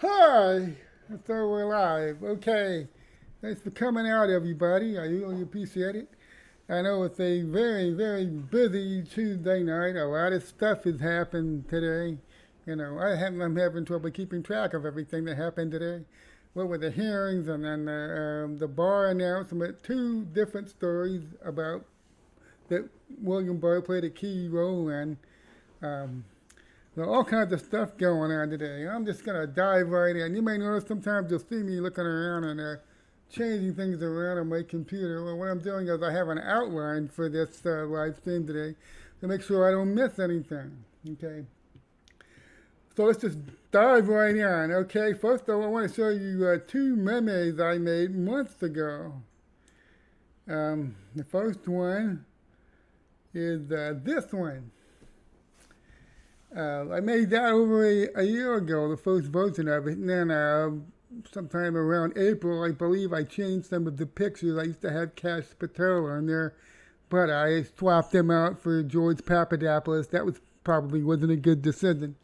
Hi, so we're live. Okay, thanks for coming out, everybody. I really appreciate it. I know it's a very, very busy Tuesday night. A lot of stuff has happened today. I'm having trouble keeping track of everything that happened today. What were the hearings and then the Barr announcement? Two different stories about that William Barr played a key role in. Um, There's all kinds of stuff going on today. I'm just going to dive right in. You may notice sometimes you'll see me looking around and changing things around on my computer. Well, what I'm doing is I have an outline for this live stream today to make sure I don't miss anything. Okay. So let's just dive right in. Okay. First, of all, I want to show you two memes I made months ago. The first one is this one. I made that over a year ago, the first version of it, and then sometime around April, I believe I changed some of the pictures. I used to have Cash Patel on there, but I swapped them out for George Papadopoulos. That was probably wasn't a good decision.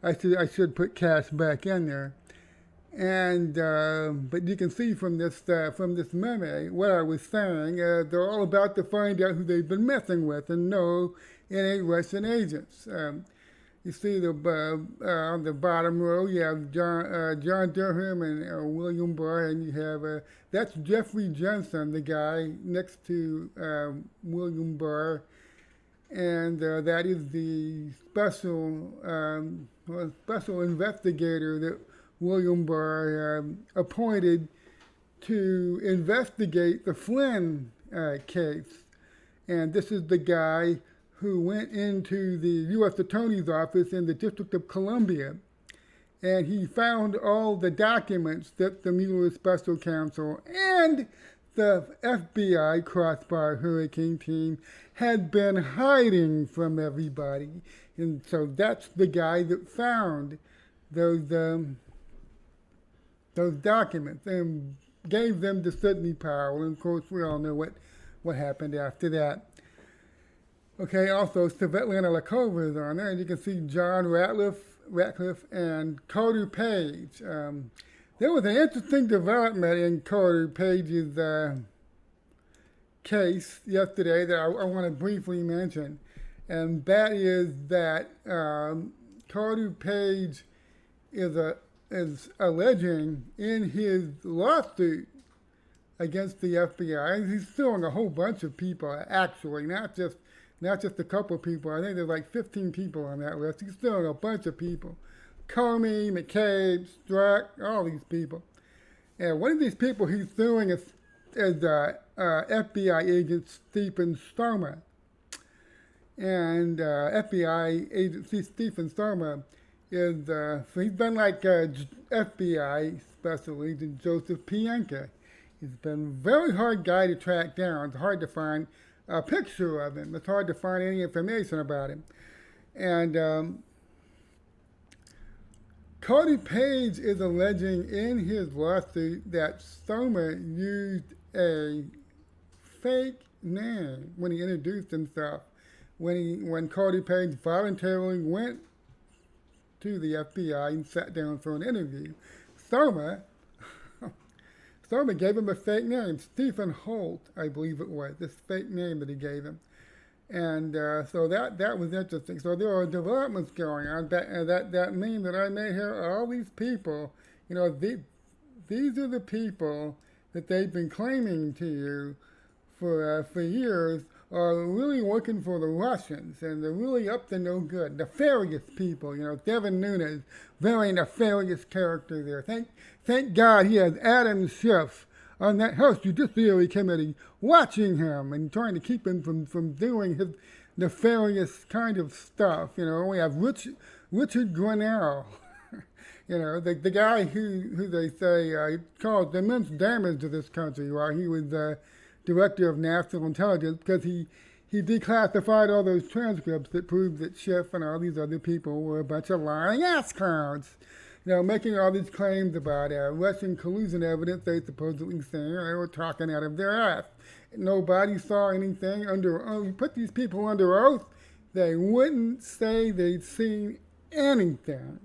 I should put Cash back in there. And but you can see from this meme what I was saying. They're all about to find out who they've been messing with, and no, it ain't Russian agents. You see on the bottom row, you have John Durham and William Barr, and you have that's Jeffrey Johnson, the guy next to William Barr, and that is the special investigator that William Barr appointed to investigate the Flynn case, and this is the guy who went into the U.S. Attorney's Office in the District of Columbia, and he found all the documents that the Mueller Special Counsel and the FBI Crossbar Hurricane Team had been hiding from everybody. And so that's the guy that found those documents and gave them to Sidney Powell. And of course, we all know what happened after that. Okay, also Svetlana Lakova is on there, and you can see John Ratcliffe and Carter Page. There was an interesting development in Carter Page's case yesterday that I want to briefly mention, and that is that Carter Page is alleging in his lawsuit against the FBI, and he's suing a whole bunch of people actually, not just a couple of people. I think there's like 15 people on that list. He's suing a bunch of people. Comey, McCabe, Strzok, all these people. And one of these people he's suing is FBI agent Stephen Starmer. And FBI agent Stephen Starmer is, so he's been like FBI Special Agent Joseph Pienka. He's been a very hard guy to track down. It's hard to find a picture of him. It's hard to find any information about him. And Carter Page is alleging in his lawsuit that Starmer used a fake name when he introduced himself. When Carter Page voluntarily went to the FBI and sat down for an interview, Starmer gave him a fake name, Stephen Holt, I believe it was, this fake name that he gave him. And so that was interesting. So there are developments going on. That meme that I made here, all these people, these are the people that they've been claiming to you for years are really working for the Russians, and they're really up to no good. Nefarious people, Devin Nunes, very nefarious character there. Thank God he has Adam Schiff on that House Judiciary Committee watching him and trying to keep him from doing his nefarious kind of stuff. We have Richard Grenell, the guy who they say caused immense damage to this country while he was director of national intelligence, because he declassified all those transcripts that proved that Schiff and all these other people were a bunch of lying ass clowns. Making all these claims about Russian collusion evidence they supposedly saying they were talking out of their ass. Nobody saw anything you put these people under oath, they wouldn't say they'd seen anything.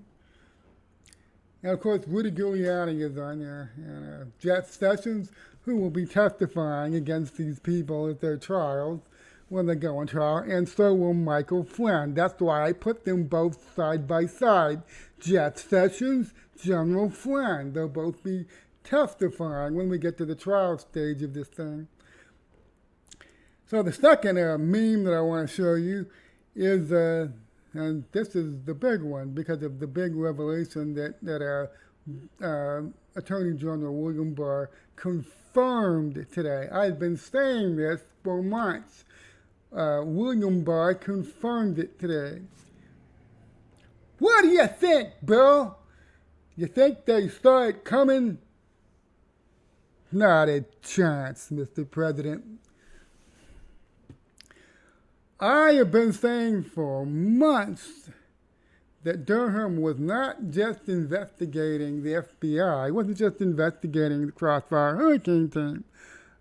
And of course, Rudy Giuliani is on there, and Jeff Sessions, who will be testifying against these people at their trials when they go on trial, and so will Michael Flynn. That's why I put them both side by side. Jeff Sessions, General Flynn. They'll both be testifying when we get to the trial stage of this thing. So the second meme that I want to show you is, and this is the big one because of the big revelation that Attorney General William Barr confirmed today. I've been saying this for months. William Barr confirmed it today. What do you think, Bill? You think they saw it coming? Not a chance, Mr. President. I have been saying for months that Durham was not just investigating the FBI. He wasn't just investigating the Crossfire Hurricane team.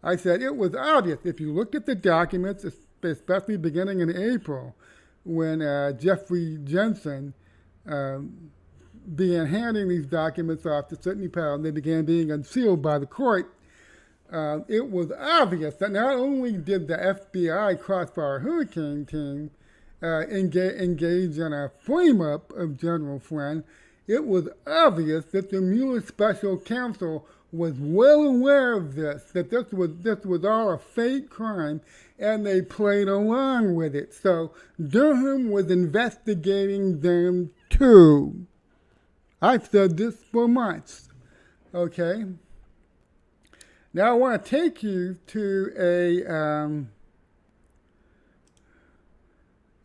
I said it was obvious. If you looked at the documents, especially beginning in April, when Jeffrey Jensen began handing these documents off to Sidney Powell, and they began being unsealed by the court, it was obvious that not only did the FBI Crossfire Hurricane team engage in a frame-up of General Flynn, it was obvious that the Mueller Special Counsel was well aware of this, that this was all a fake crime, and they played along with it. So Durham was investigating them too. I've said this for months, okay? Now I want to take you to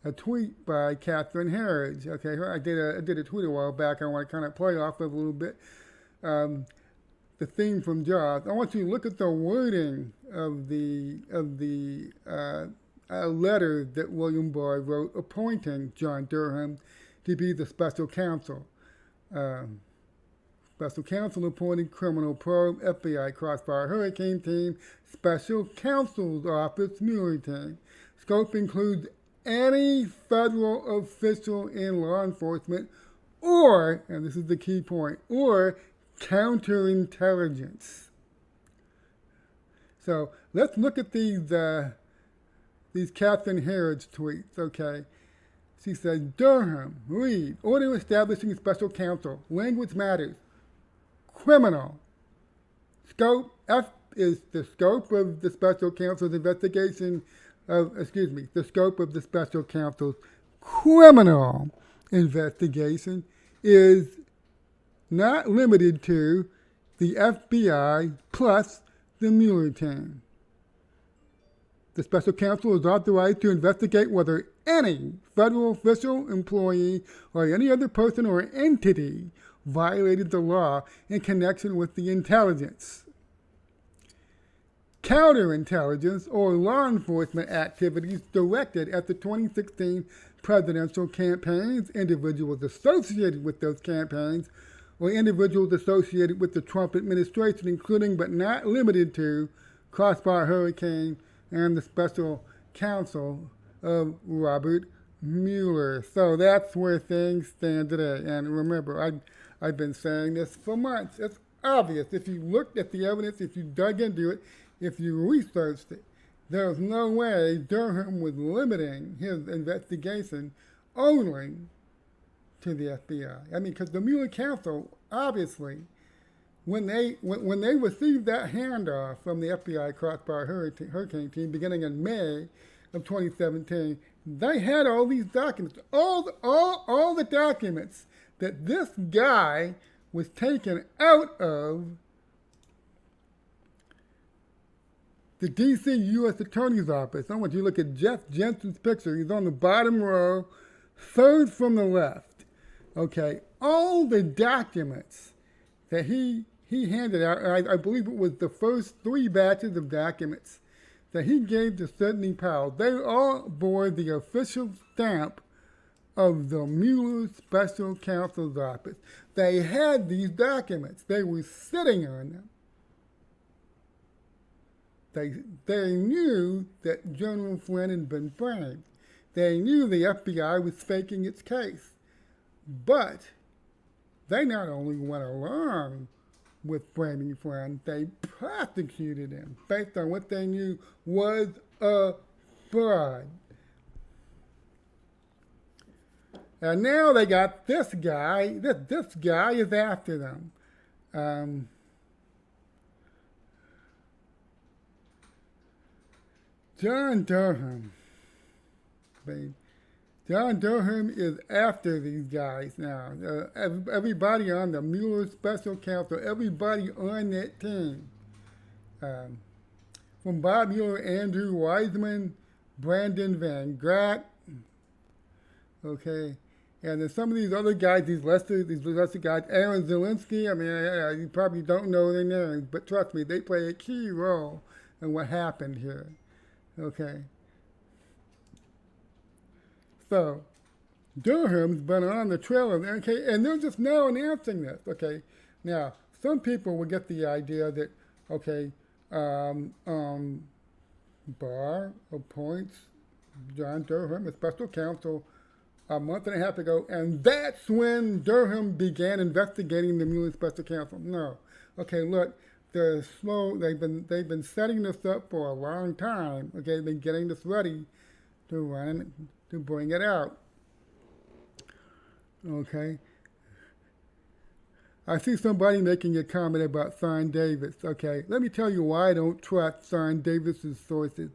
a tweet by Catherine Herridge. Okay, I did a tweet a while back. I want to kind of play off of a little bit the theme from Jaws. I want you to look at the wording of the letter that William Barr wrote appointing John Durham to be the special counsel. Special counsel appointed criminal probe, FBI Crossfire Hurricane Team, Special Counsel's Office Mueller Team. Scope includes any federal official in law enforcement or, and this is the key point, or counterintelligence. So let's look at these Catherine Herridge tweets, okay? She says, Durham, read, order establishing special counsel, language matters, criminal. Scope, F is the scope of the special counsel's investigation the scope of the special counsel's criminal investigation is not limited to the FBI plus the Mueller team. The special counsel is authorized to investigate whether any federal official, employee, or any other person or entity violated the law in connection with the intelligence, counterintelligence, or law enforcement activities directed at the 2016 presidential campaigns, individuals associated with those campaigns, or individuals associated with the Trump administration, including but not limited to Crossfire Hurricane and the special counsel of Robert Mueller. So that's where things stand today. And remember, I've been saying this for months. It's obvious. If you looked at the evidence, if you dug into it, if you researched it, there's no way Durham was limiting his investigation only to the FBI. I mean, because the Mueller counsel, obviously, when they received that handoff from the FBI Crossfire Hurricane team beginning in May of 2017, they had all these documents, all the documents that this guy was taken out of the D.C. U.S. Attorney's Office. I want you to look at Jeff Jensen's picture. He's on the bottom row, third from the left. Okay, all the documents that he handed out, I believe it was the first 3 batches of documents that he gave to Sidney Powell, they all bore the official stamp of the Mueller Special Counsel's Office. They had these documents. They were sitting on them. They knew that General Flynn had been framed. They knew the FBI was faking its case. But they not only went along with framing friends, they prosecuted him based on what they knew was a fraud. And now they got this guy. This guy is after them. John Durham. John Durham is after these guys now. Everybody on the Mueller Special Counsel, everybody on that team. From Bob Mueller, Andrew Weissman, Brandon Van Gratt. Okay. And then some of these other guys, these lesser guys, Aaron Zelinsky, I mean, you probably don't know their names, but trust me, they play a key role in what happened here. Okay. So, Durham's been on the trail of, okay, and they're just now announcing this, okay. Now, some people will get the idea that, okay, Barr appoints John Durham as special counsel a month and a half ago, and that's when Durham began investigating the Mueller special counsel. No. Okay, look, they're slow. They've been setting this up for a long time. Okay, they've been getting this ready to run to bring it out. Okay. I see somebody making a comment about Son Davis. Okay, let me tell you why I don't trust Son Davis's sources.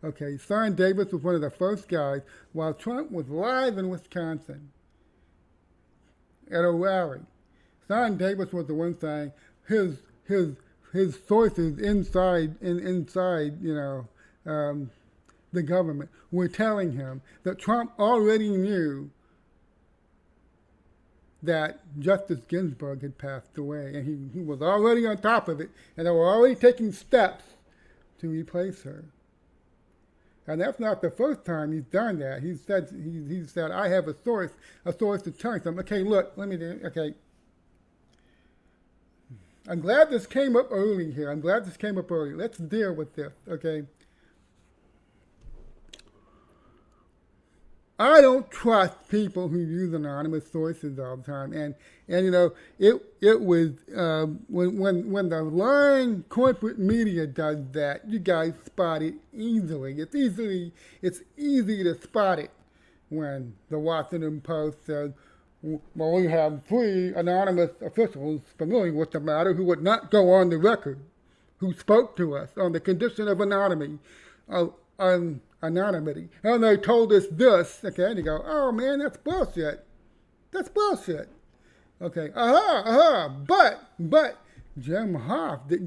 Okay, Son Davis was one of the first guys while Trump was live in Wisconsin at a rally. Son Davis was the one saying his sources inside the government were telling him that Trump already knew that Justice Ginsburg had passed away, and he was already on top of it, and they were already taking steps to replace her. And that's not the first time he's done that. He said, I have a source to tell him. Okay, look, okay. I'm glad this came up early here. Let's deal with this, okay? I don't trust people who use anonymous sources all the time, and you know it was when the lying corporate media does that, you guys spot it easily. It's easy to spot it when the Washington Post says, well, we have 3 anonymous officials familiar with the matter who would not go on the record, who spoke to us on the condition of anonymity. Anonymity. And they told us this, okay, and you go, oh man, that's bullshit. Okay, but Jim Hoff, the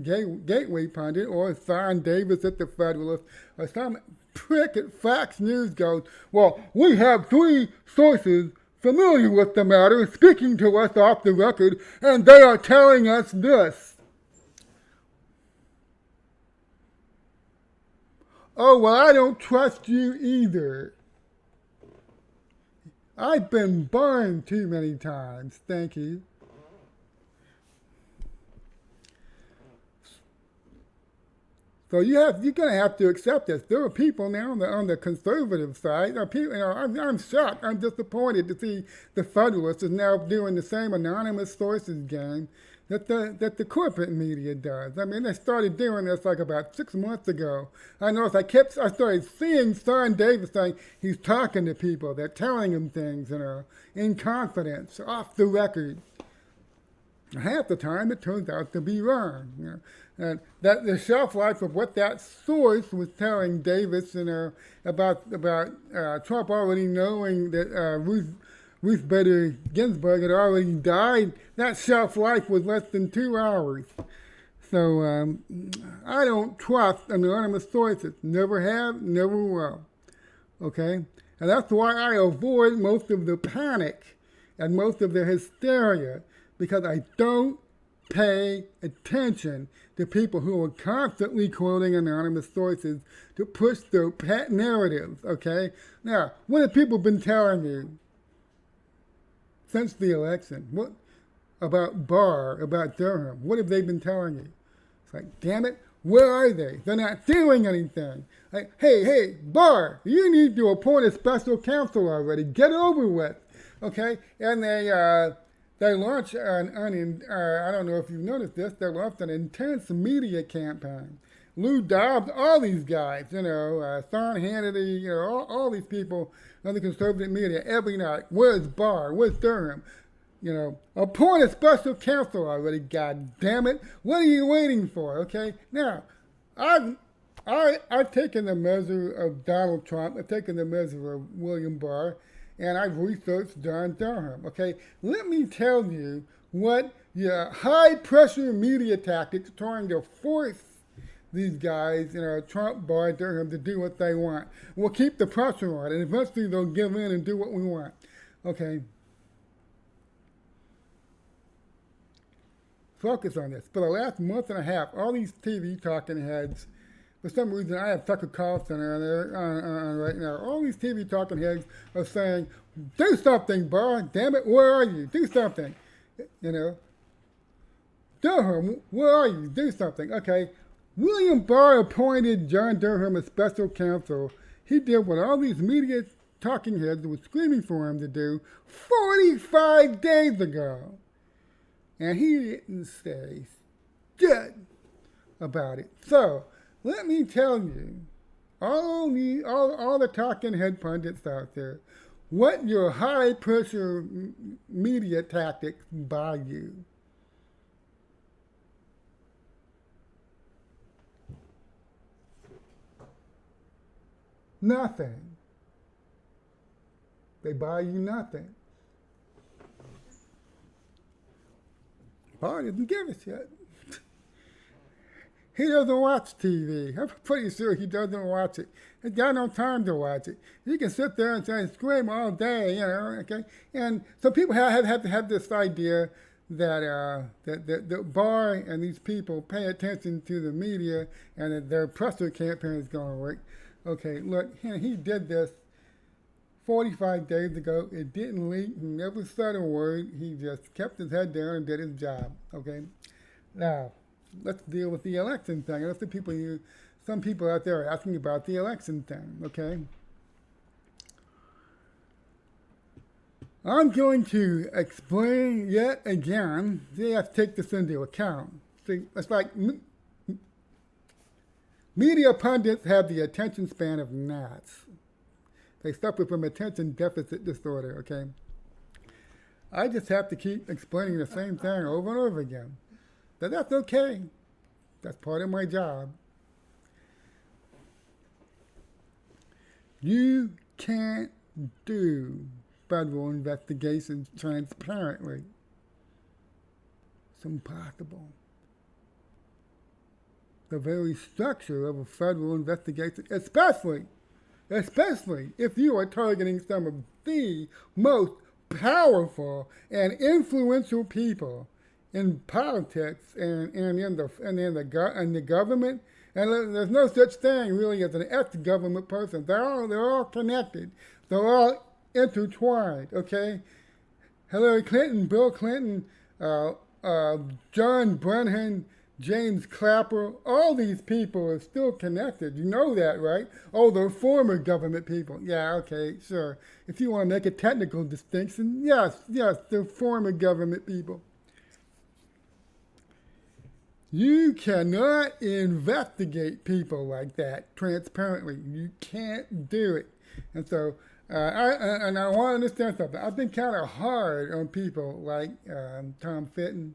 Gateway pundit, or Son Davis at the Federalist, or some prick at Fox News goes, well, we have 3 sources familiar with the matter speaking to us off the record, and they are telling us this. Oh, well, I don't trust you either. I've been burned too many times. Thank you. So you're going to have to accept this. There are people now on the conservative side. I'm shocked. I'm disappointed to see the Federalist is now doing the same anonymous sources game that the corporate media does. I mean, they started doing this like about 6 months ago. I noticed I started seeing Son Davis saying he's talking to people. They're telling him things, in confidence, off the record. Half the time, it turns out to be wrong. And that the shelf life of what that source was telling Davis, about Trump already knowing that Ruth Bader Ginsburg had already died, that shelf life was less than 2 hours. So I don't trust anonymous sources. Never have, never will. Okay? And that's why I avoid most of the panic and most of the hysteria, because I don't pay attention to people who are constantly quoting anonymous sources to push their pet narratives, okay? Now, what have people been telling you since the election? What about Barr, about Durham? What have they been telling you? It's like, damn it, where are they? They're not doing anything. Like, hey, Barr, you need to appoint a special counsel already. Get it over with, okay? And they launched I don't know if you've noticed this, they launched an intense media campaign. Lou Dobbs, all these guys, Sean Hannity, all these people on the conservative media every night. Where's Barr? Where's Durham? Appoint a special counsel already, god damn it. What are you waiting for, okay? Now, I've taken the measure of Donald Trump, I've taken the measure of William Barr, and I've researched John Durham, okay? Let me tell you what your high-pressure media tactics trying to force these guys, Trump, Barr, Durham, to do what they want. We'll keep the pressure on, and eventually they'll give in and do what we want, okay? Focus on this. For the last month and a half, all these TV talking heads, for some reason I have Tucker Carlson on right now, all these TV talking heads are saying, do something, Barr, damn it, where are you? Do something, Durham, where are you? Do something, okay? William Barr appointed John Durham as special counsel. He did what all these media talking heads were screaming for him to do 45 days ago. And he didn't say shit about it. So, let me tell you, all the talking head pundits out there, what your high pressure media tactics buy you. Nothing. They buy you nothing. Barr doesn't give a shit. He doesn't watch TV. I'm pretty sure he doesn't watch it. He's got no time to watch it. You can sit there and scream all day, okay? And so people have to have this idea that Barr and these people pay attention to the media and that their pressure campaign is going to work. Okay, look, he did this 45 days ago. It didn't leak. He never said a word. He just kept his head down and did his job. Okay? Now, let's deal with the election thing. That's the some people out there are asking about the election thing. Okay? I'm going to explain yet again. You have to take this into account. See, it's like media pundits have the attention span of gnats. They suffer from attention deficit disorder, okay? I just have to keep explaining the same thing over and over again. That's okay. That's part of my job. You can't do federal investigations transparently. It's impossible. The very structure of a federal investigation, especially if you are targeting some of the most powerful and influential people in politics and in the government. And there's no such thing really as an ex-government person. They're all connected. They're all intertwined. Okay, Hillary Clinton, Bill Clinton, John Brennan, James Clapper, all these people are still connected. You know that, right? Oh, they're former government people. Yeah, okay, sure. If you want to make a technical distinction, yes, they're former government people. You cannot investigate people like that transparently. You can't do it. And so, I want to understand something. I've been kind of hard on people like Tom Fitton.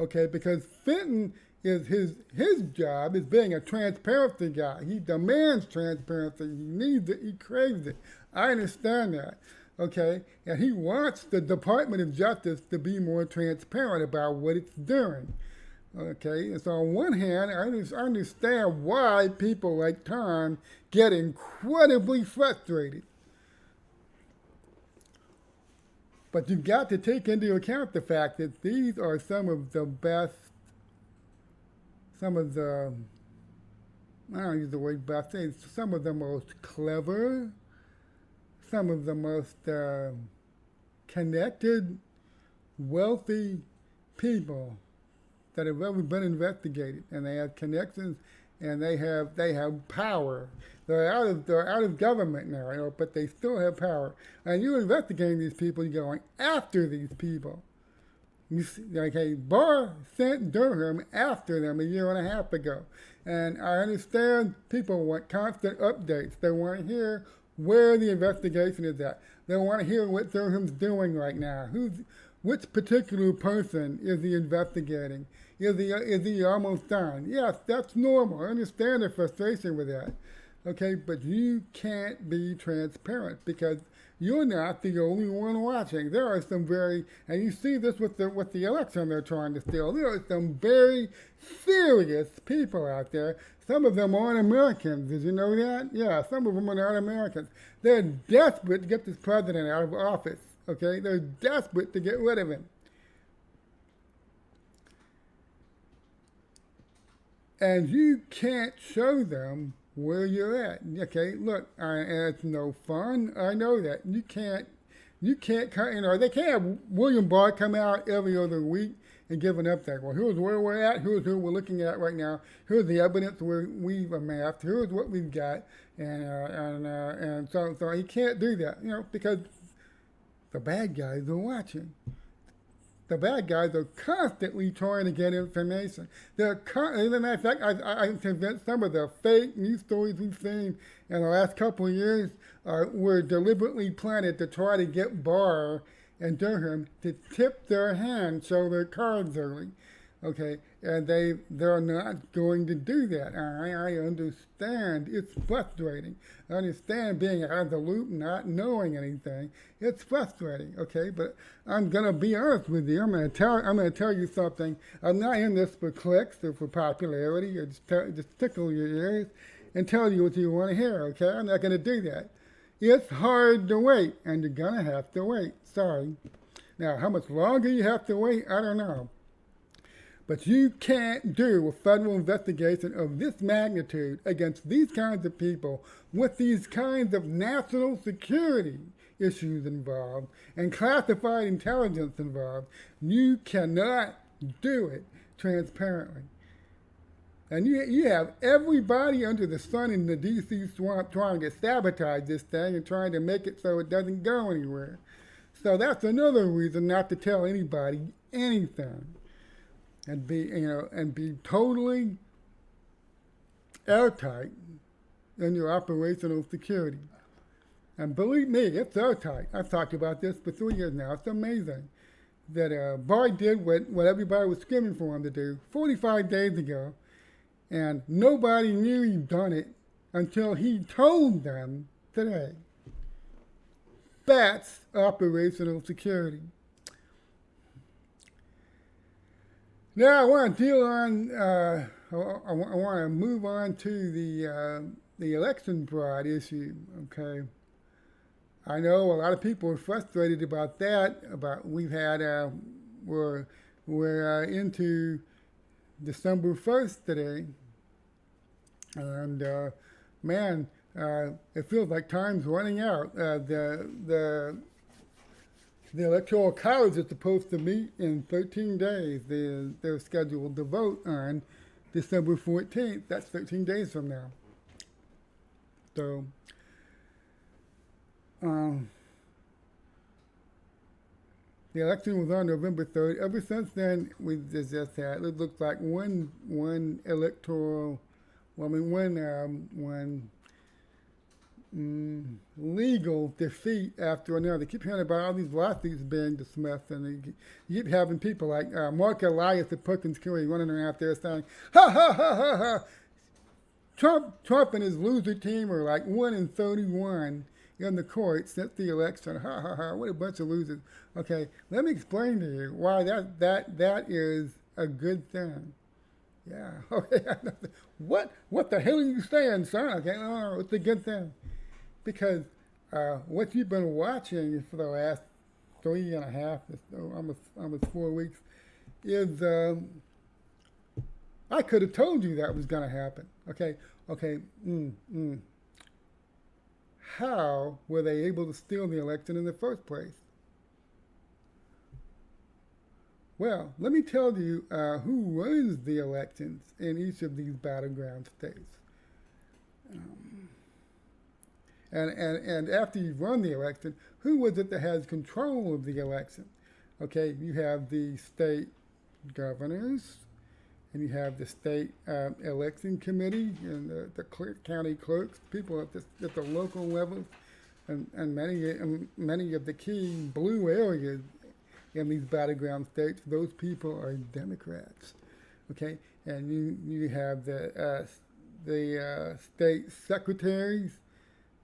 Okay, because Fenton is his job is being a transparency guy. He demands transparency. He needs it. He craves it. I understand that. Okay, and he wants the Department of Justice to be more transparent about what it's doing. Okay, and so on one hand, I understand why people like Tom get incredibly frustrated. But you've got to take into account the fact that these are some of the best, I don't use the word best, some of the most clever, some of the most connected, wealthy people that have ever been investigated. And they have connections and they have power. They're out of government now, but they still have power. And you're investigating these people, you're going after these people. You see, okay, Barr sent Durham after them a year and a half ago. And I understand people want constant updates. They want to hear where the investigation is at. They want to hear what Durham's doing right now. Which particular person is he investigating? Is he almost done? Yes, that's normal. I understand the frustration with that. Okay, but you can't be transparent because you're not the only one watching. There are some and you see this with the election they're trying to steal. There are some very serious people out there. Some of them aren't Americans. Did you know that? Yeah, some of them are not Americans. They're desperate to get this president out of office. Okay, they're desperate to get rid of him. And you can't show them where you're at. Okay, look, it's no fun. I know that. You can't, they can't have William Barr come out every other week and give an update. Well, here's where we're at. Here's who we're looking at right now. Here's the evidence we've amassed. Here's what we've got. And so he can't do that, because the bad guys are watching. The bad guys are constantly trying to get information. As a matter of fact, I'm convinced some of the fake news stories we've seen in the last couple of years were deliberately planted to try to get Barr and Durham to tip their hand, show their cards early. Okay, and they're not going to do that. I understand. It's frustrating. I understand being out of the loop, not knowing anything. It's frustrating. Okay, but I'm gonna be honest with you. I'm gonna tell you something. I'm not in this for clicks or for popularity or just tickle your ears and tell you what you want to hear. Okay, I'm not gonna do that. It's hard to wait, and you're gonna have to wait. Sorry. Now, how much longer you have to wait, I don't know. But you can't do a federal investigation of this magnitude against these kinds of people with these kinds of national security issues involved and classified intelligence involved. You cannot do it transparently. And you have everybody under the sun in the D.C. swamp trying to sabotage this thing and trying to make it so it doesn't go anywhere. So that's another reason not to tell anybody anything. And be totally airtight in your operational security. And believe me, it's airtight. I've talked about this for 3 years now. It's amazing that Barr did what everybody was screaming for him to do 45 days ago, and nobody knew he'd done it until he told them today. That's operational security. Now I want to deal on. I want to move on to the election fraud issue. Okay, I know a lot of people are frustrated about that. We're into December 1st today, and man, it feels like time's running out. The Electoral College is supposed to meet in 13 days. They're scheduled to vote on December 14th. That's 13 days from now. So, the election was on November 3rd. Ever since then, we've just had, it looks like one legal defeat after another. Keep hearing about all these lawsuits being dismissed, and you keep having people like Mark Elias at Perkins County running around out there saying, "Ha ha ha ha ha! Trump and his loser team are like 1-31 in the court since the election. Ha ha ha! What a bunch of losers." Okay, let me explain to you why that is a good thing. Yeah. Okay. What the hell are you saying, son? Okay, no, it's a good thing. Because what you've been watching for the last 3.5, almost 4 weeks, is I could have told you that was going to happen. Okay. How were they able to steal the election in the first place? Well, let me tell you who runs the elections in each of these battleground states. And after you've run the election, who was it that has control of the election? Okay, you have the state governors, and you have the state election committee, and the county clerks, people at the local levels, and many of the key blue areas in these battleground states. Those people are Democrats. Okay, and you have the state secretaries,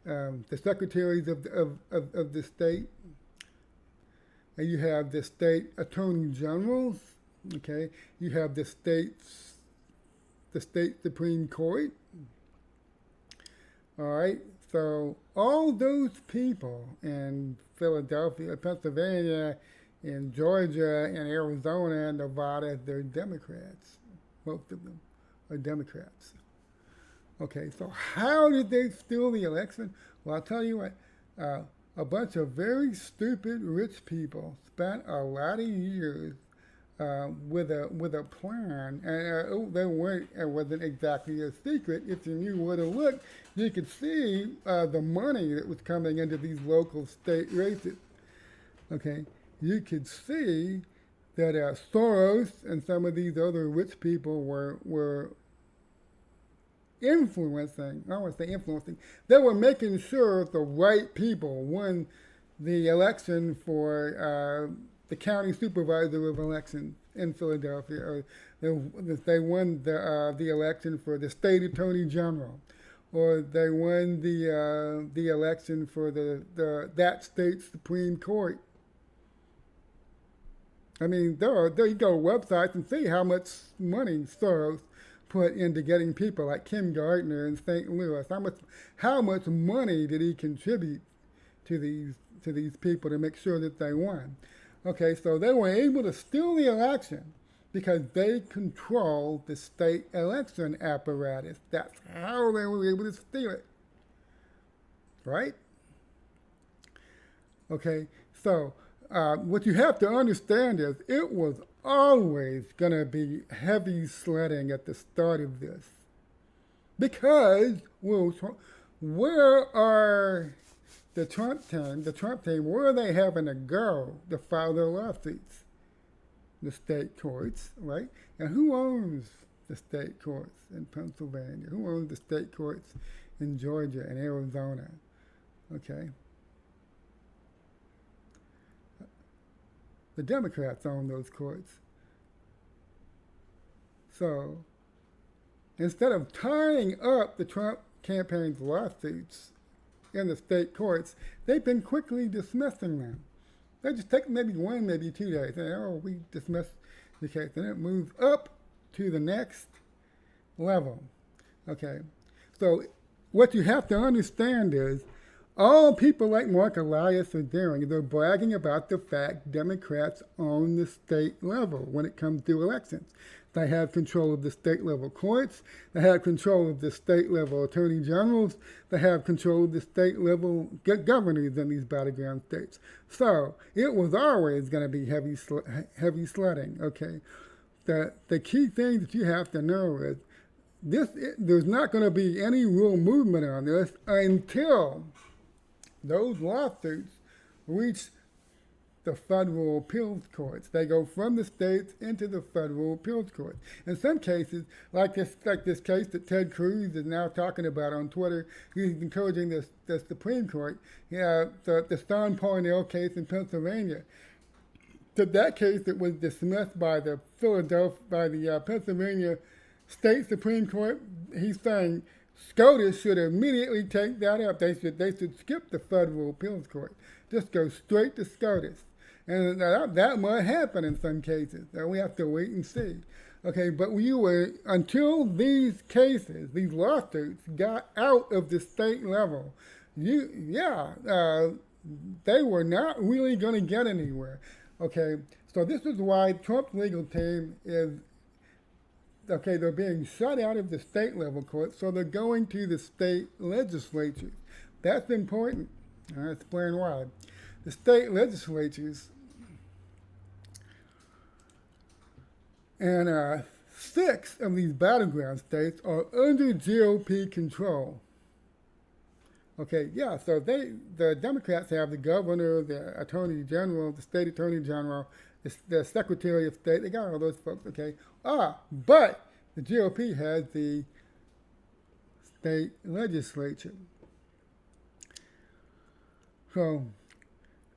the secretaries of the state, and you have the state attorney generals. Okay, you have the state Supreme Court. All right, so all those people in Philadelphia, Pennsylvania, in Georgia, and Arizona, and Nevada, they're Democrats. Most of them are Democrats. Okay, so how did they steal the election? Well, I'll tell you what. A bunch of very stupid rich people spent a lot of years with a plan, and it wasn't exactly a secret. If you knew where to look, you could see the money that was coming into these local state races. Okay, you could see that Soros and some of these other rich people were influencing. I don't want to say influencing. They were making sure the right people won the election for the county supervisor of elections in Philadelphia, or they won the election for the state attorney general, or they won the election for that state's Supreme Court. I mean, there you go to websites and see how much money Soros put into getting people like Kim Gardner in St. Louis. How much money did he contribute to these people to make sure that they won? Okay, so they were able to steal the election because they control the state election apparatus. That's how they were able to steal it. Right? Okay, so what you have to understand is it was always going to be heavy sledding at the start of this. Because, well, where are the Trump team, where are they having to go to file their lawsuits? The state courts, right? And who owns the state courts in Pennsylvania? Who owns the state courts in Georgia and Arizona? Okay. The Democrats own those courts. So, instead of tying up the Trump campaign's lawsuits in the state courts, they've been quickly dismissing them. They just take maybe 1, maybe 2 days. And, we dismiss the case. And it moves up to the next level. Okay. So what you have to understand is all people like Mark Elias are doing, they're bragging about the fact Democrats own the state level when it comes to elections. They have control of the state level courts. They have control of the state level attorney generals. They have control of the state level governors in these battleground states. So it was always going to be heavy sledding. Okay, the key thing that you have to know is there's not going to be any real movement on this until those lawsuits reach the federal appeals courts. They go from the states into the federal appeals courts. In some cases, like this case that Ted Cruz is now talking about on Twitter, he's encouraging the Supreme Court, the Sean Parnell case in Pennsylvania. That case that was dismissed by the Pennsylvania State Supreme Court, he's saying SCOTUS should immediately take that up. They should skip the federal appeals court. Just go straight to SCOTUS. And that might happen in some cases. We have to wait and see. Okay, but until these cases, these lawsuits got out of the state level, they were not really going to get anywhere. Okay, so this is why Trump's legal team is, they're being shut out of the state level court, so they're going to the state legislatures. That's important. I'll explain why. The state legislatures and 6 of these battleground states are under GOP control. Okay, yeah, so the Democrats have the governor, the attorney general, the state attorney general, the secretary of state. They got all those folks. Okay, but the GOP has the state legislature. So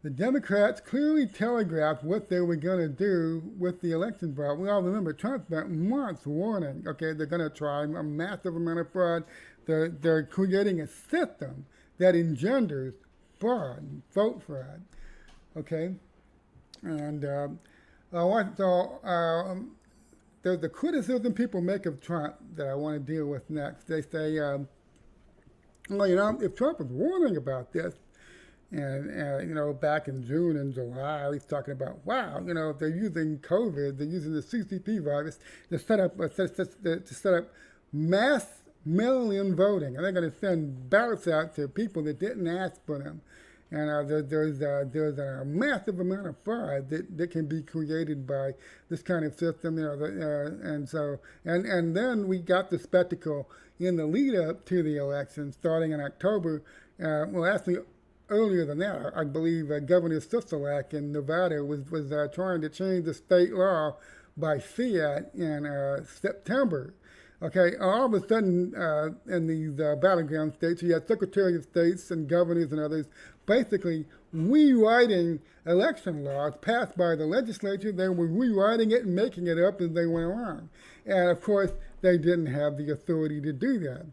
the Democrats clearly telegraphed what they were going to do with the election fraud. We all remember Trump spent months warning, okay, they're going to try a massive amount of fraud. They're creating a system that engenders fraud, vote fraud, okay? And there's the criticism people make of Trump that I want to deal with next. They say, well, if Trump was warning about this, and back in June and July, he's talking about, wow, if they're using COVID, they're using the CCP virus to set up mass mail-in voting, and they're going to send ballots out to people that didn't ask for them. And there's a massive amount of fraud that can be created by this kind of system, and then we got the spectacle in the lead up to the election, starting in October. Actually, earlier than that, I believe Governor Sisolak in Nevada was trying to change the state law by fiat in September. Okay, all of a sudden, in these battleground states, you had secretaries of states and governors and others basically rewriting election laws passed by the legislature. They were rewriting it and making it up as they went along. And of course, they didn't have the authority to do that.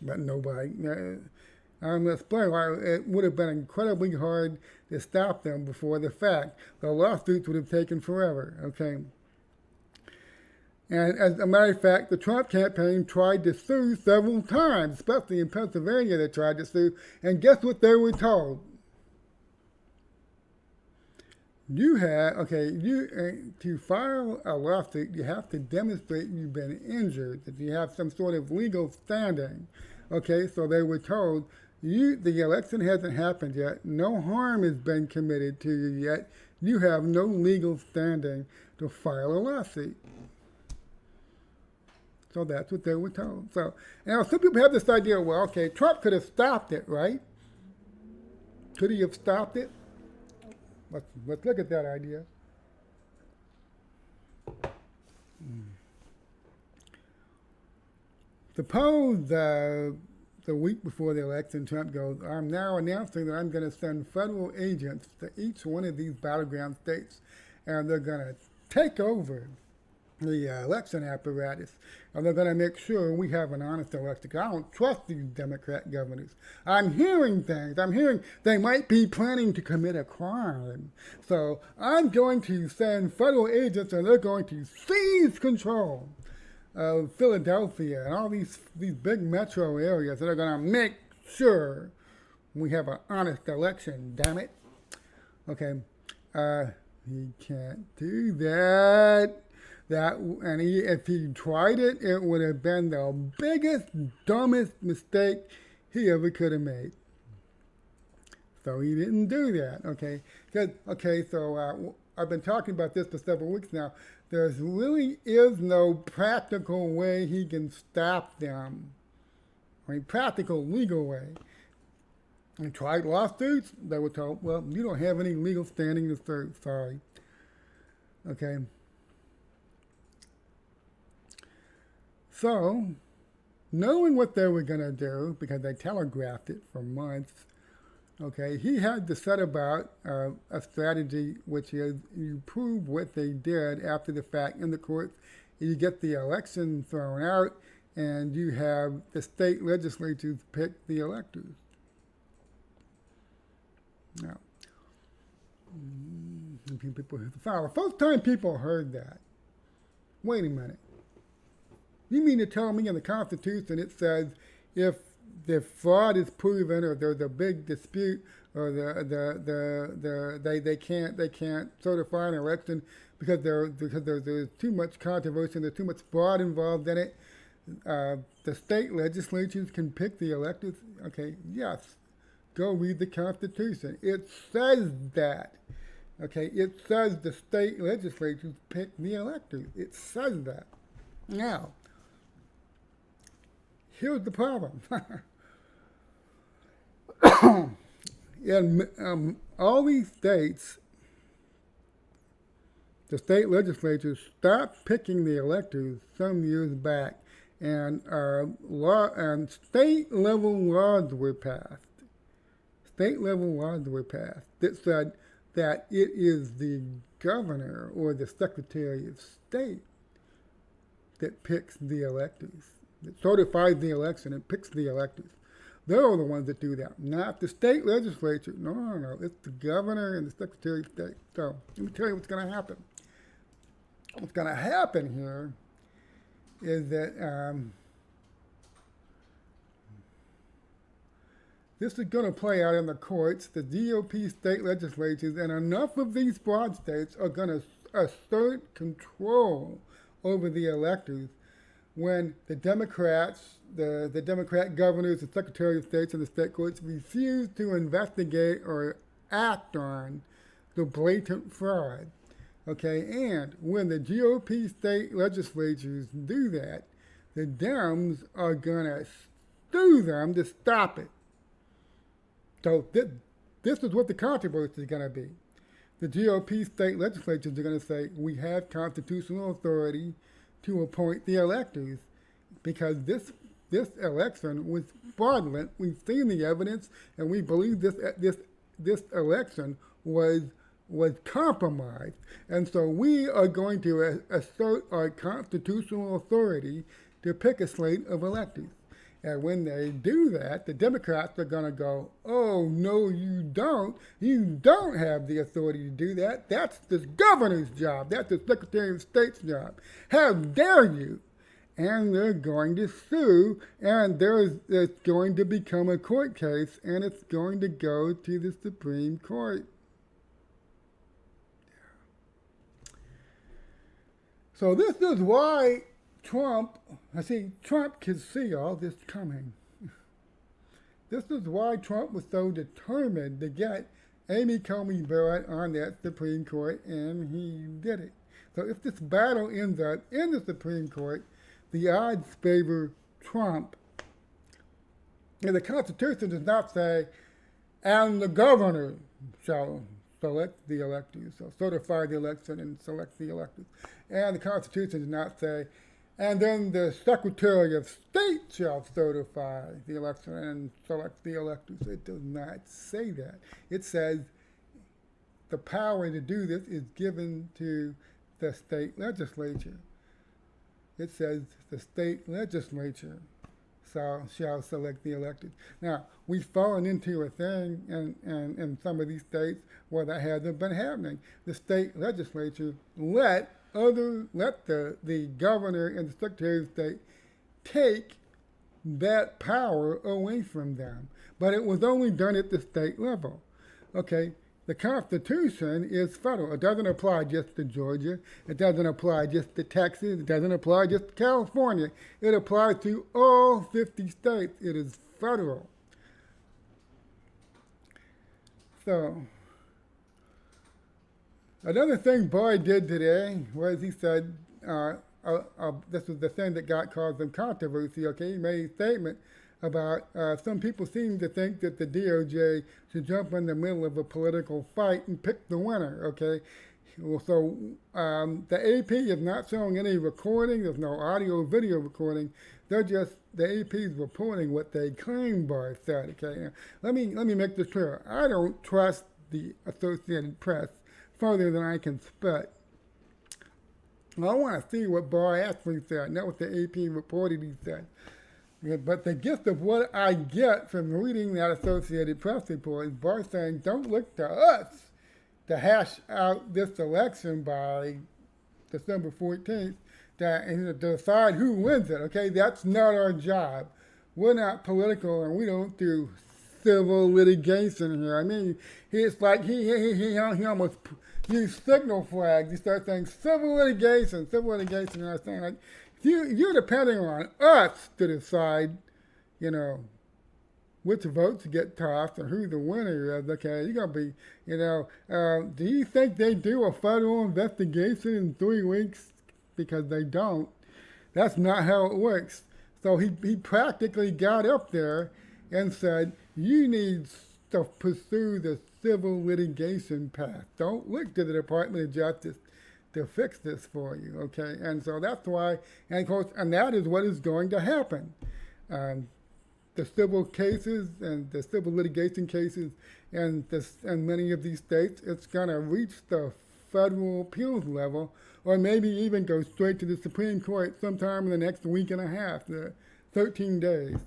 But nobody, I'm going to explain why it would have been incredibly hard to stop them before the fact. The lawsuits would have taken forever, okay? And as a matter of fact, the Trump campaign tried to sue several times, especially in Pennsylvania they tried to sue. And guess what they were told? To file a lawsuit, you have to demonstrate you've been injured, that you have some sort of legal standing. Okay, so they were told, the election hasn't happened yet, no harm has been committed to you yet, you have no legal standing to file a lawsuit. So that's what they were told. So now some people have this idea, well, okay, Trump could have stopped it, right? Could he have stopped it? Let's look at that idea. Suppose the week before the election, Trump goes, I'm now announcing that I'm going to send federal agents to each one of these battleground states, and they're going to take over the election apparatus, and they're going to make sure we have an honest election. I don't trust these Democrat governors. I'm hearing things. I'm hearing they might be planning to commit a crime. So I'm going to send federal agents, and they're going to seize control of Philadelphia and all these big metro areas that are going to make sure we have an honest election, damn it. Okay, he can't do that. If he tried it, it would have been the biggest, dumbest mistake he ever could have made. So he didn't do that, okay? So I've been talking about this for several weeks now. There really is no practical way he can stop them. Practical, legal way. And tried lawsuits, they were told, well, you don't have any legal standing to sue, sorry. Okay. So, knowing what they were going to do, because they telegraphed it for months, okay, he had to set about a strategy which is you prove what they did after the fact in the courts. You get the election thrown out, and you have the state legislatures pick the electors. Now, people the first time people heard that, wait a minute. You mean to tell me in the Constitution it says if the fraud is proven or there's a big dispute or they can't certify an election because there's too much controversy and there's too much fraud involved in it, the state legislatures can pick the electors? Okay, yes. Go read the Constitution. It says that. Okay, it says the state legislatures pick the electors. It says that. Now, here's the problem. in all these states, the state legislatures stopped picking the electors some years back, and state level laws were passed. State level laws were passed that said that it is the governor or the secretary of state that picks the electors, that certifies the election and picks the electors. They're the ones that do that, not the state legislature. No. It's the governor and the secretary of state. So let me tell you what's going to happen. What's going to happen here is that this is going to play out in the courts. The GOP state legislatures and enough of these broad states are going to assert control over the electors when the Democrats, the Democrat governors, the secretary of states, and the state courts refuse to investigate or act on the blatant fraud. Okay, and when the GOP state legislatures do that, the Dems are going to sue them to stop it. So this is what the controversy is going to be. The GOP state legislatures are going to say, we have constitutional authority to appoint the electors because this election was fraudulent. We've seen the evidence, and we believe this election was compromised. And so we are going to assert our constitutional authority to pick a slate of electors. And when they do that, the Democrats are going to go, oh, no, you don't. You don't have the authority to do that. That's the governor's job. That's the Secretary of State's job. How dare you? And they're going to sue, and it's going to become a court case, and it's going to go to the Supreme Court. So this is Why Trump could see all this coming. This is why Trump was so determined to get Amy Coney Barrett on that Supreme Court, and he did it. So if this battle ends up in the Supreme Court, the odds favor Trump. And the Constitution does not say, and the governor shall select the electors, so certify the election and select the electors. And the Constitution does not say, and then the Secretary of State shall certify the election and select the electors. It does not say that. It says the power to do this is given to the state legislature. It says the state legislature shall select the electors. Now, we've fallen into a thing in some of these states where that hasn't been happening. The state legislature let the governor and the secretary of state take that power away from them. But it was only done at the state level. Okay, the Constitution is federal. It doesn't apply just to Georgia. It doesn't apply just to Texas. It doesn't apply just to California. It applies to all 50 states. It is federal. So, another thing Barr did today was he said, this was the thing that caused some controversy, okay? He made a statement about some people seem to think that the DOJ should jump in the middle of a political fight and pick the winner, okay? Well, so the AP is not showing any recording. There's no audio or video recording. They're just, the AP is reporting what they claim Barr said, okay? Now, let me make this clear. I don't trust the Associated Press further than I can spit. I want to see what Barr actually said, not what the AP reported he said. Yeah, but the gist of what I get from reading that Associated Press report is Barr saying, don't look to us to hash out this election by December 14th to decide who wins it, okay? That's not our job. We're not political, and we don't do civil litigation here. I mean, it's like he almost used signal flags. He starts saying civil litigation, and I was saying, like, you're depending on us to decide, which votes get tossed and who the winner is. Okay, you're going to be, do you think they do a federal investigation in 3 weeks? Because they don't. That's not how it works. So he practically got up there and said, you need to pursue the civil litigation path. Don't look to the Department of Justice to fix this for you, okay? And so that's why, and of course, and that is what is going to happen. The civil cases and the civil litigation cases and many of these states, it's going to reach the federal appeals level, or maybe even go straight to the Supreme Court sometime in the next week and a half, 13 days.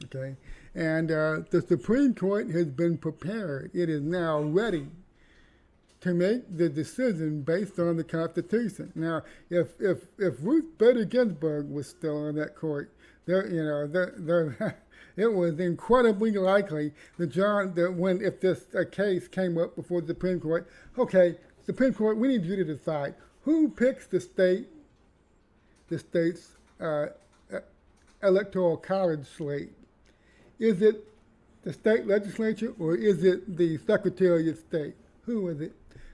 Okay, and the Supreme Court has been prepared. It is now ready to make the decision based on the Constitution. Now, if Ruth Bader Ginsburg was still on that court, it was incredibly likely that if this case came up before the Supreme Court, okay, Supreme Court, we need you to decide who picks the state's electoral college slate. Is it the state legislature or is it the Secretary of State? Who is it?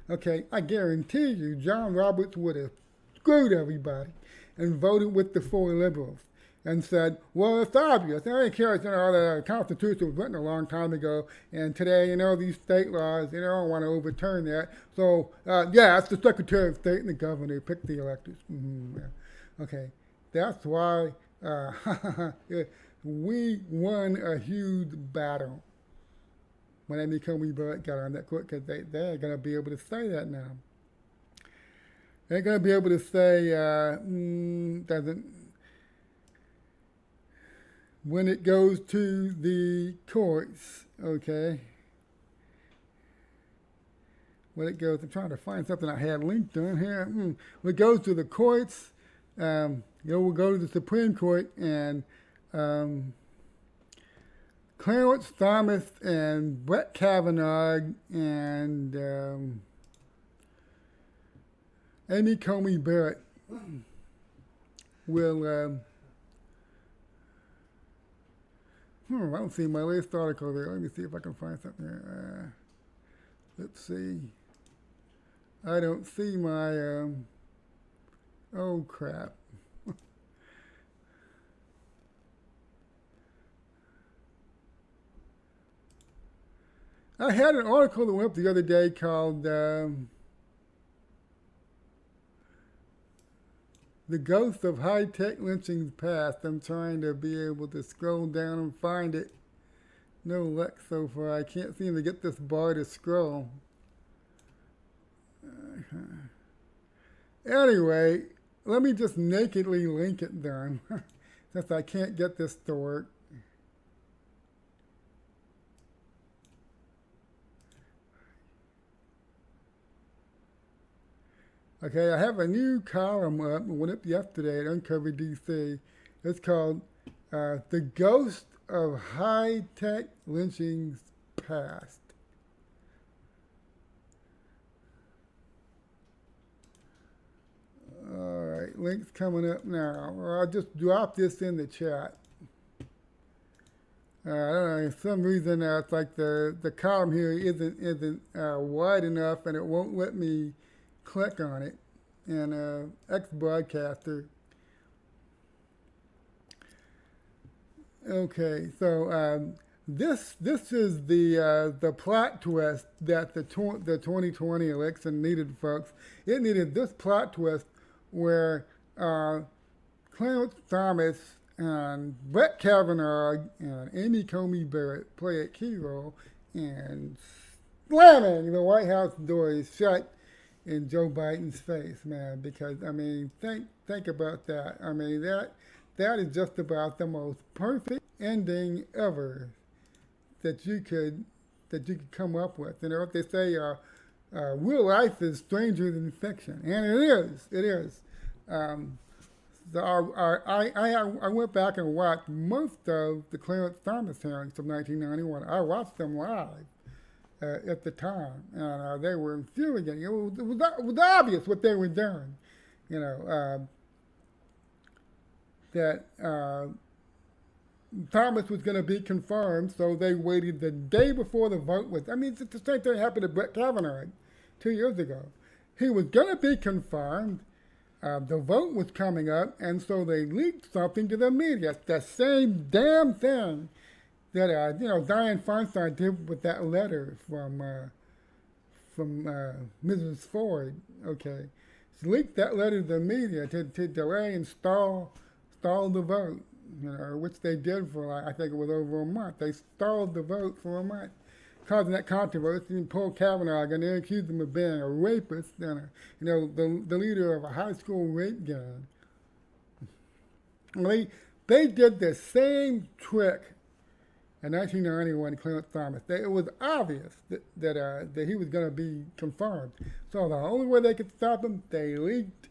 Okay, I guarantee you John Roberts would have screwed everybody and voted with the 4 liberals and said, well, it's obvious. I don't care, the Constitution was written a long time ago, and today, these state laws, I don't want to overturn that. So, it's the Secretary of State and the governor who pick the electors. Mm-hmm, yeah. Okay, that's why we won a huge battle when Amy Coney Barrett got on that court, because they're going to be able to say that now. They're going to be able to say, when it goes to the courts, okay, when it goes, I'm trying to find something I had linked on here. When it goes to the courts, we'll go to the Supreme Court, and Clarence Thomas and Brett Kavanaugh and Amy Coney Barrett will... I don't see my latest article there. Let me see if I can find something here. Let's see. I don't see my... oh, crap. I had an article that went up the other day called The Ghost of High-Tech Lynchings Past. I'm trying to be able to scroll down and find it. No luck so far. I can't seem to get this bar to scroll. Anyway, let me just nakedly link it then, since I can't get this to work. Okay, I have a new column up. It went up yesterday at Uncover DC. It's called The Ghost of High-Tech Lynchings Past. All right, links coming up now. I'll just drop this in the chat. I don't know, for some reason it's like the column here isn't wide enough, and it won't let me click on it. And X-Broadcaster. Okay, so this is the plot twist that the 2020 election needed, folks. It needed this plot twist where Clarence Thomas and Brett Kavanaugh and Amy Coney Barrett play a key role in slamming the White House doors shut in Joe Biden's face, man. Because think about that. That is just about the most perfect ending ever that you could come up with. If they say real life is stranger than fiction, and it is. So I went back and watched most of the Clarence Thomas hearings from 1991. I watched them live at the time, and they were infuriating. It was obvious what they were doing, that Thomas was going to be confirmed, so they waited the day before the vote was. It's the same thing happened to Brett Kavanaugh 2 years ago. He was going to be confirmed. The vote was coming up, and so they leaked something to the media. It's the same damn thing that Dianne Feinstein did with that letter from Mrs. Ford. Okay, she leaked that letter to the media to delay and stall the vote. Which they did for I think it was over a month. They stalled the vote for a month, causing that controversy. And Paul Kavanaugh, and they accused him of being a rapist and the leader of a high school rape gang. They did the same trick in 1991 to Clarence Thomas. It was obvious that he was going to be confirmed. So the only way they could stop him, they leaked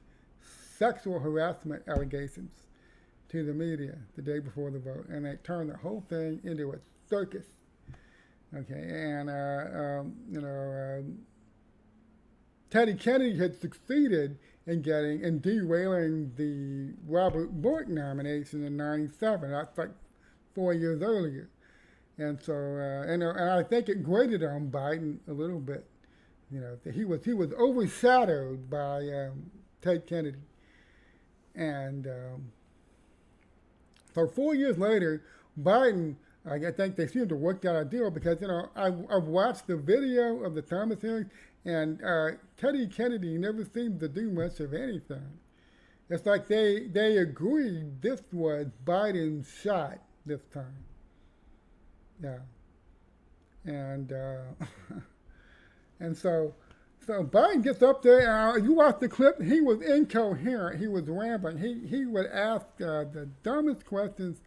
sexual harassment allegations to the media the day before the vote, and they turned the whole thing into a circus. Okay, and Teddy Kennedy had succeeded in derailing the Robert Bork nomination in '97. That's like 4 years earlier, and so and I think it grated on Biden a little bit. That he was overshadowed by Ted Kennedy, and so 4 years later, Biden, I think they seem to work out a deal because, I've watched the video of the Thomas hearings, and Teddy Kennedy never seemed to do much of anything. It's like they agreed this was Biden's shot this time. Yeah. And and so Biden gets up there, and you watch the clip, he was incoherent, he was rambling, he would ask the dumbest questions.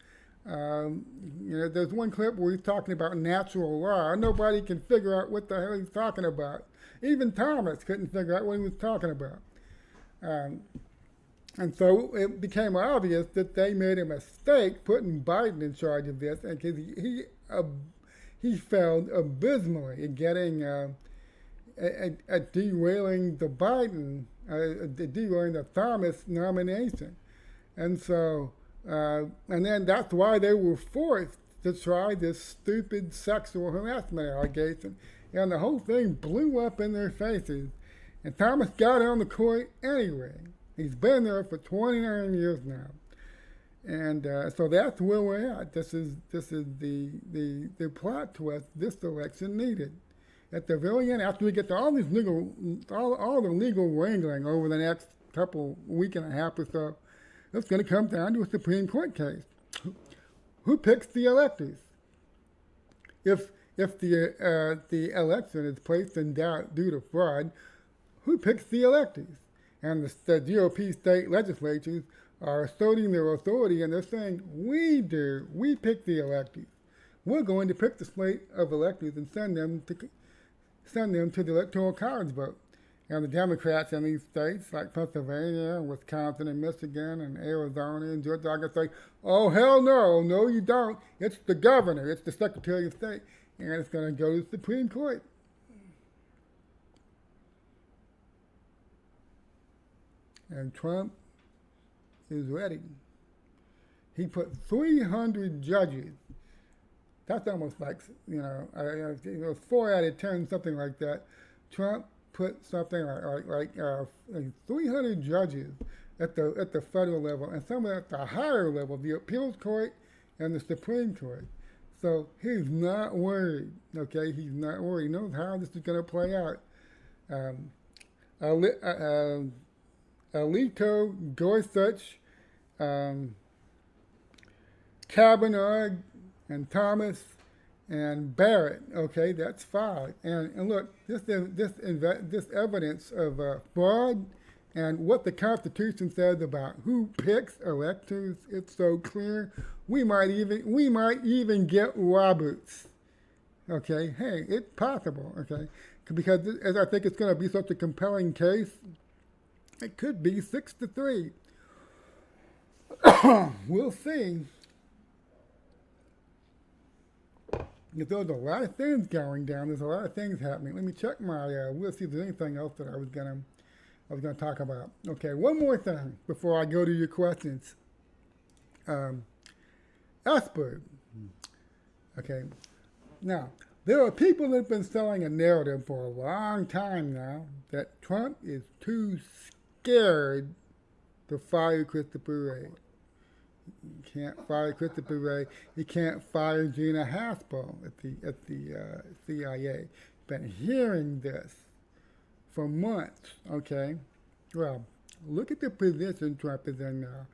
There's one clip where he's talking about natural law. Nobody can figure out what the hell he's talking about. Even Thomas couldn't figure out what he was talking about. And so it became obvious that they made a mistake putting Biden in charge of this, because he failed abysmally in getting at derailing the derailing the Thomas nomination. And so, and then that's why they were forced to try this stupid sexual harassment allegation. And the whole thing blew up in their faces. And Thomas got on the court anyway. He's been there for 29 years now. And so that's where we're at. This is the plot twist this election needed. At the very end, after we get to all the legal wrangling over the next week and a half or so, it's going to come down to a Supreme Court case. Who picks the electors? If the election is placed in doubt due to fraud, who picks the electors? And the GOP state legislatures are asserting their authority, and they're saying, we pick the electors. We're going to pick the slate of electors and send them to the Electoral College vote. And the Democrats in these states, like Pennsylvania, Wisconsin, and Michigan, and Arizona, and Georgia, are going to say, oh, hell no, no you don't. It's the governor, it's the Secretary of State, and it's going to go to the Supreme Court. And Trump is ready. He put 300 judges. That's almost like, it was 4 out of 10, something like that. Trump put something like 300 judges at the federal level, and some at the higher level, the appeals court and the Supreme Court. So he's not worried. Okay, he's not worried. He knows how this is going to play out. Alito, Gorsuch, Kavanaugh, and Thomas, and Barrett. Okay, that's 5. And look, this evidence of fraud and what the Constitution says about who picks electors, it's so clear. We might even get Roberts. Okay, hey, it's possible. Okay, because as I think it's going to be such a compelling case, it could be 6-3. We'll see. There's a lot of things going down. There's a lot of things happening. Let me check my. We'll see if there's anything else that I was gonna talk about. Okay, one more thing before I go to your questions. Esper. Okay. Now there are people that have been selling a narrative for a long time now that Trump is too scared to fire Christopher Wray. You can't fire Christopher Wray. You can't fire Gina Haspel at the CIA. Been hearing this for months. Okay, well, look at the position Trump is in now.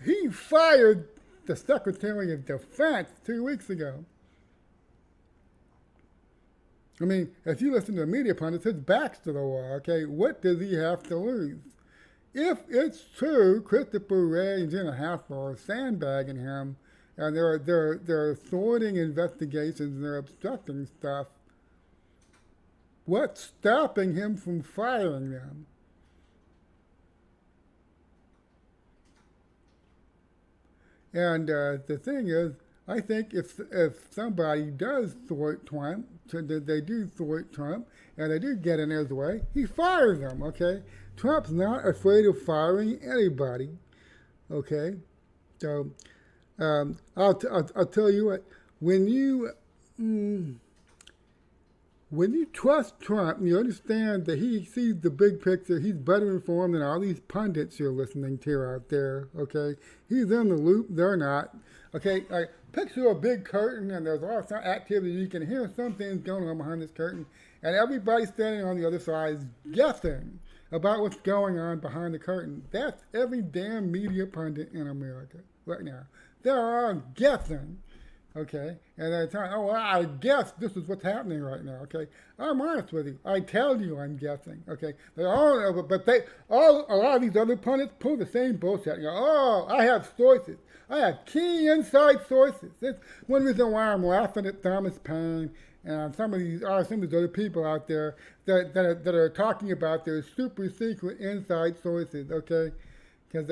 He fired the Secretary of Defense 2 weeks ago. I mean, if you listen to the media pundits, his back's to the wall. Okay, what does he have to lose? If it's true, Christopher Wray and Gina Haspel are sandbagging him, and they're thwarting investigations and they're obstructing stuff, what's stopping him from firing them? And the thing is, I think if somebody does thwart Trump, they do thwart Trump, and they do get in his way, he fires them, okay? Trump's not afraid of firing anybody, okay? So I'll tell you what, when you trust Trump, you understand that he sees the big picture. He's better informed than all these pundits you're listening to out there, okay? He's in the loop. They're not. Okay, like, picture a big curtain, and there's all some activity. You can hear some things going on behind this curtain, and everybody standing on the other side is guessing about what's going on behind the curtain. That's every damn media pundit in America right now. They're all guessing. Okay, and they're telling, oh, well, I guess this is what's happening right now. Okay, I'm honest with you. I tell you, I'm guessing. Okay, they all, but a lot of these other pundits pull the same bullshit. You go, oh, I have sources. I have key inside sources. That's one reason why I'm laughing at Thomas Paine and some of these other people out there that are talking about their super secret inside sources. Okay. Because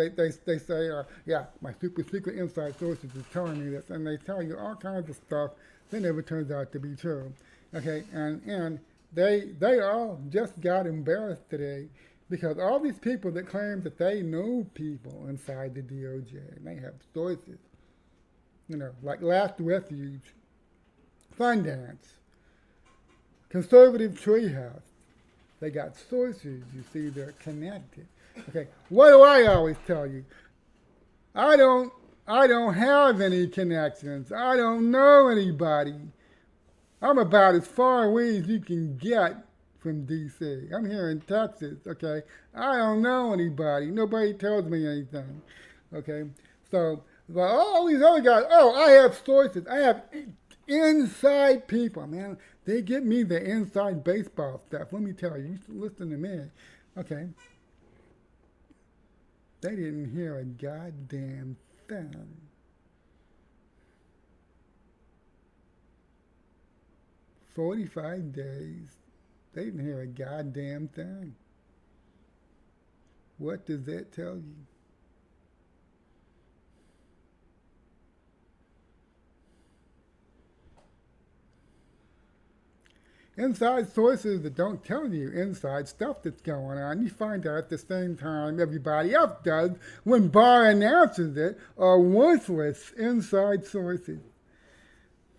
they say, yeah, my super secret inside sources is telling me this, and they tell you all kinds of stuff that never turns out to be true. Okay, and they all just got embarrassed today because all these people that claim that they know people inside the DOJ, and they have sources, like Last Refuge, Fundance, Conservative Treehouse, they got sources, you see, they're connected. Okay, what do I always tell you? I don't have any connections. I don't know anybody. I'm about as far away as you can get from D.C. I'm here in Texas, okay? I don't know anybody. Nobody tells me anything, okay? So, but all these other guys, I have sources. I have inside people, man. They get me the inside baseball stuff. Let me tell you, listen to me, okay? They didn't hear a goddamn thing. "45 days. They didn't hear a goddamn thing. What does that tell you? Inside sources that don't tell you inside stuff that's going on, you find out at the same time everybody else does when Barr announces it, are worthless inside sources.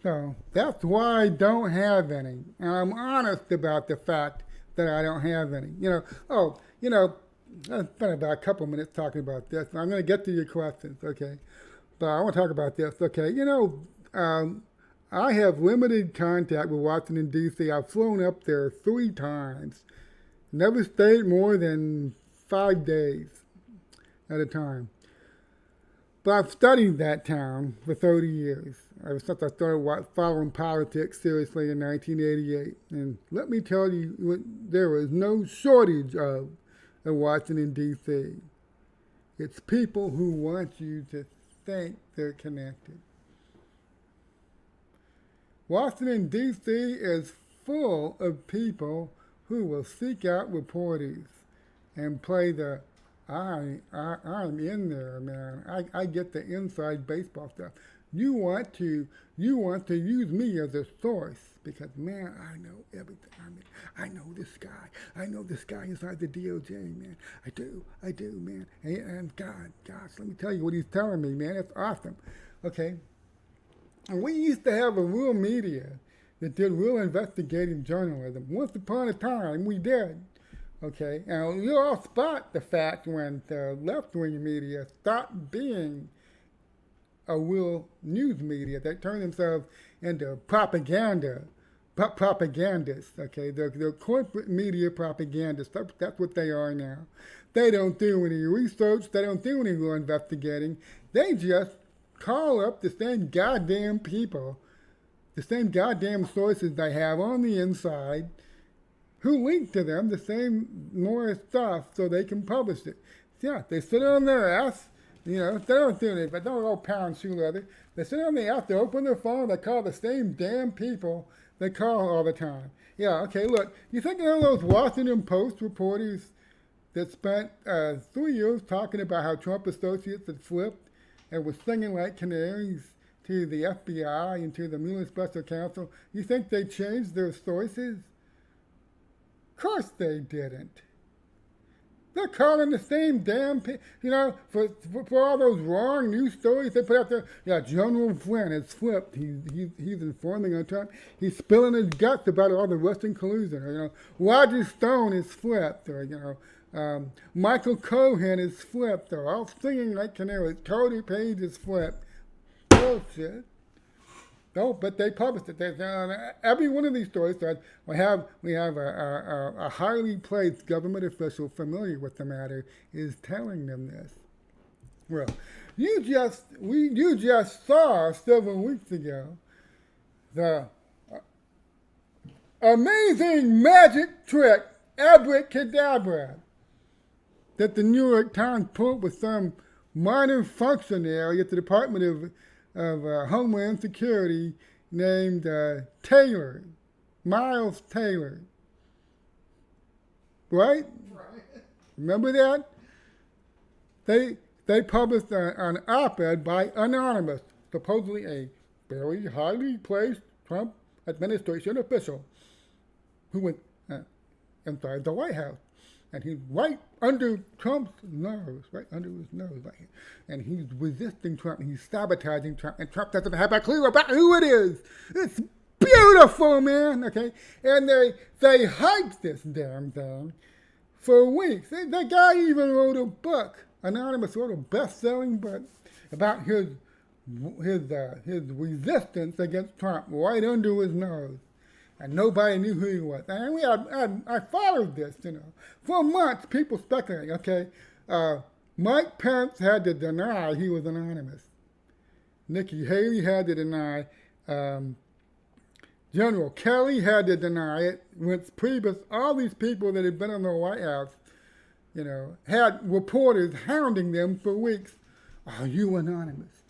So that's why I don't have any. And I'm honest about the fact that I don't have any. I spent about a couple minutes talking about this. I'm going to get to your questions, okay? But I want to talk about this, okay? I have limited contact with Washington, D.C. I've flown up there 3 times. Never stayed more than 5 days at a time. But I've studied that town for 30 years, ever since I started following politics seriously in 1988. And let me tell you, there is no shortage of in Washington, D.C. It's people who want you to think they're connected. Washington, D.C. is full of people who will seek out reporters and play the I'm in there, man. I get the inside baseball stuff. You want to use me as a source because, man, I know everything. I know this guy. I know this guy inside the DOJ, man. I do, man. And gosh, let me tell you what he's telling me, man. It's awesome. Okay. And we used to have a real media that did real investigative journalism. Once upon a time, we did. Okay, and you all spot the fact when the left-wing media stopped being a real news media. They turn themselves into propagandists. Okay, they're corporate media propagandists. That's what they are now. They don't do any research. They don't do any real investigating. They just call up the same goddamn people, the same goddamn sources they have on the inside, who link to them the same more stuff so they can publish it. Yeah, they sit on their ass. You know, they don't do anything, but don't go pound shoe leather. They sit on the ass, they open their phone, they call the same damn people they call all the time. Yeah, okay, look, you think of those Washington Post reporters that spent 3 years talking about how Trump associates had flipped and was singing like canaries to the FBI and to the Mueller Special Counsel? You think they changed their sources? Of course they didn't. They're calling the same damn, for all those wrong news stories they put out there. Yeah, General Flynn has flipped. He's informing on Trump. He's spilling his guts about all the Russian collusion. Or, Roger Stone is flipped. Or, Michael Cohen is flipped. They're all singing like canaries. Cody Page is flipped. Bullshit. No, but they published it. Every one of these stories said we have a highly placed government official familiar with the matter is telling them this. Well, you just saw several weeks ago the amazing magic trick, abracadabra, that the New York Times pulled with some minor functionary at the Department of Homeland Security named Taylor, Miles Taylor. Right? Remember that? They published an op-ed by Anonymous, supposedly a very highly placed Trump administration official who went inside the White House. And he's right under Trump's nose, right under his nose, right here. And he's resisting Trump, and he's sabotaging Trump, and Trump doesn't have a clue about who it is. It's beautiful, man, okay? And they hyped this damn thing for weeks. The guy even wrote a book. Anonymous wrote a best-selling book about his resistance against Trump right under his nose. And nobody knew who he was. And I followed this, For months, people speculating, okay, Mike Pence had to deny he was anonymous. Nikki Haley had to deny. General Kelly had to deny it. Vince Priebus, all these people that had been in the White House, had reporters hounding them for weeks. Are you anonymous?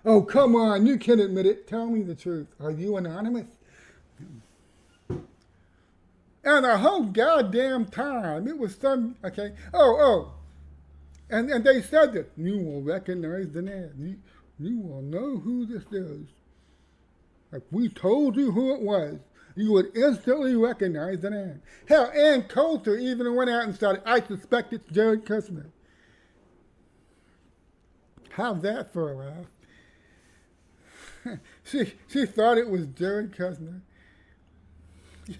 Oh, come on, you can admit it. Tell me the truth. Are you anonymous? And the whole goddamn time, it was some, okay, and they said that you will recognize the name. You will know who this is. If we told you who it was, you would instantly recognize the name. Hell, Ann Coulter even went out and said, I suspect it's Jared Kushner. How's that for a laugh? She thought it was Jared Kushner.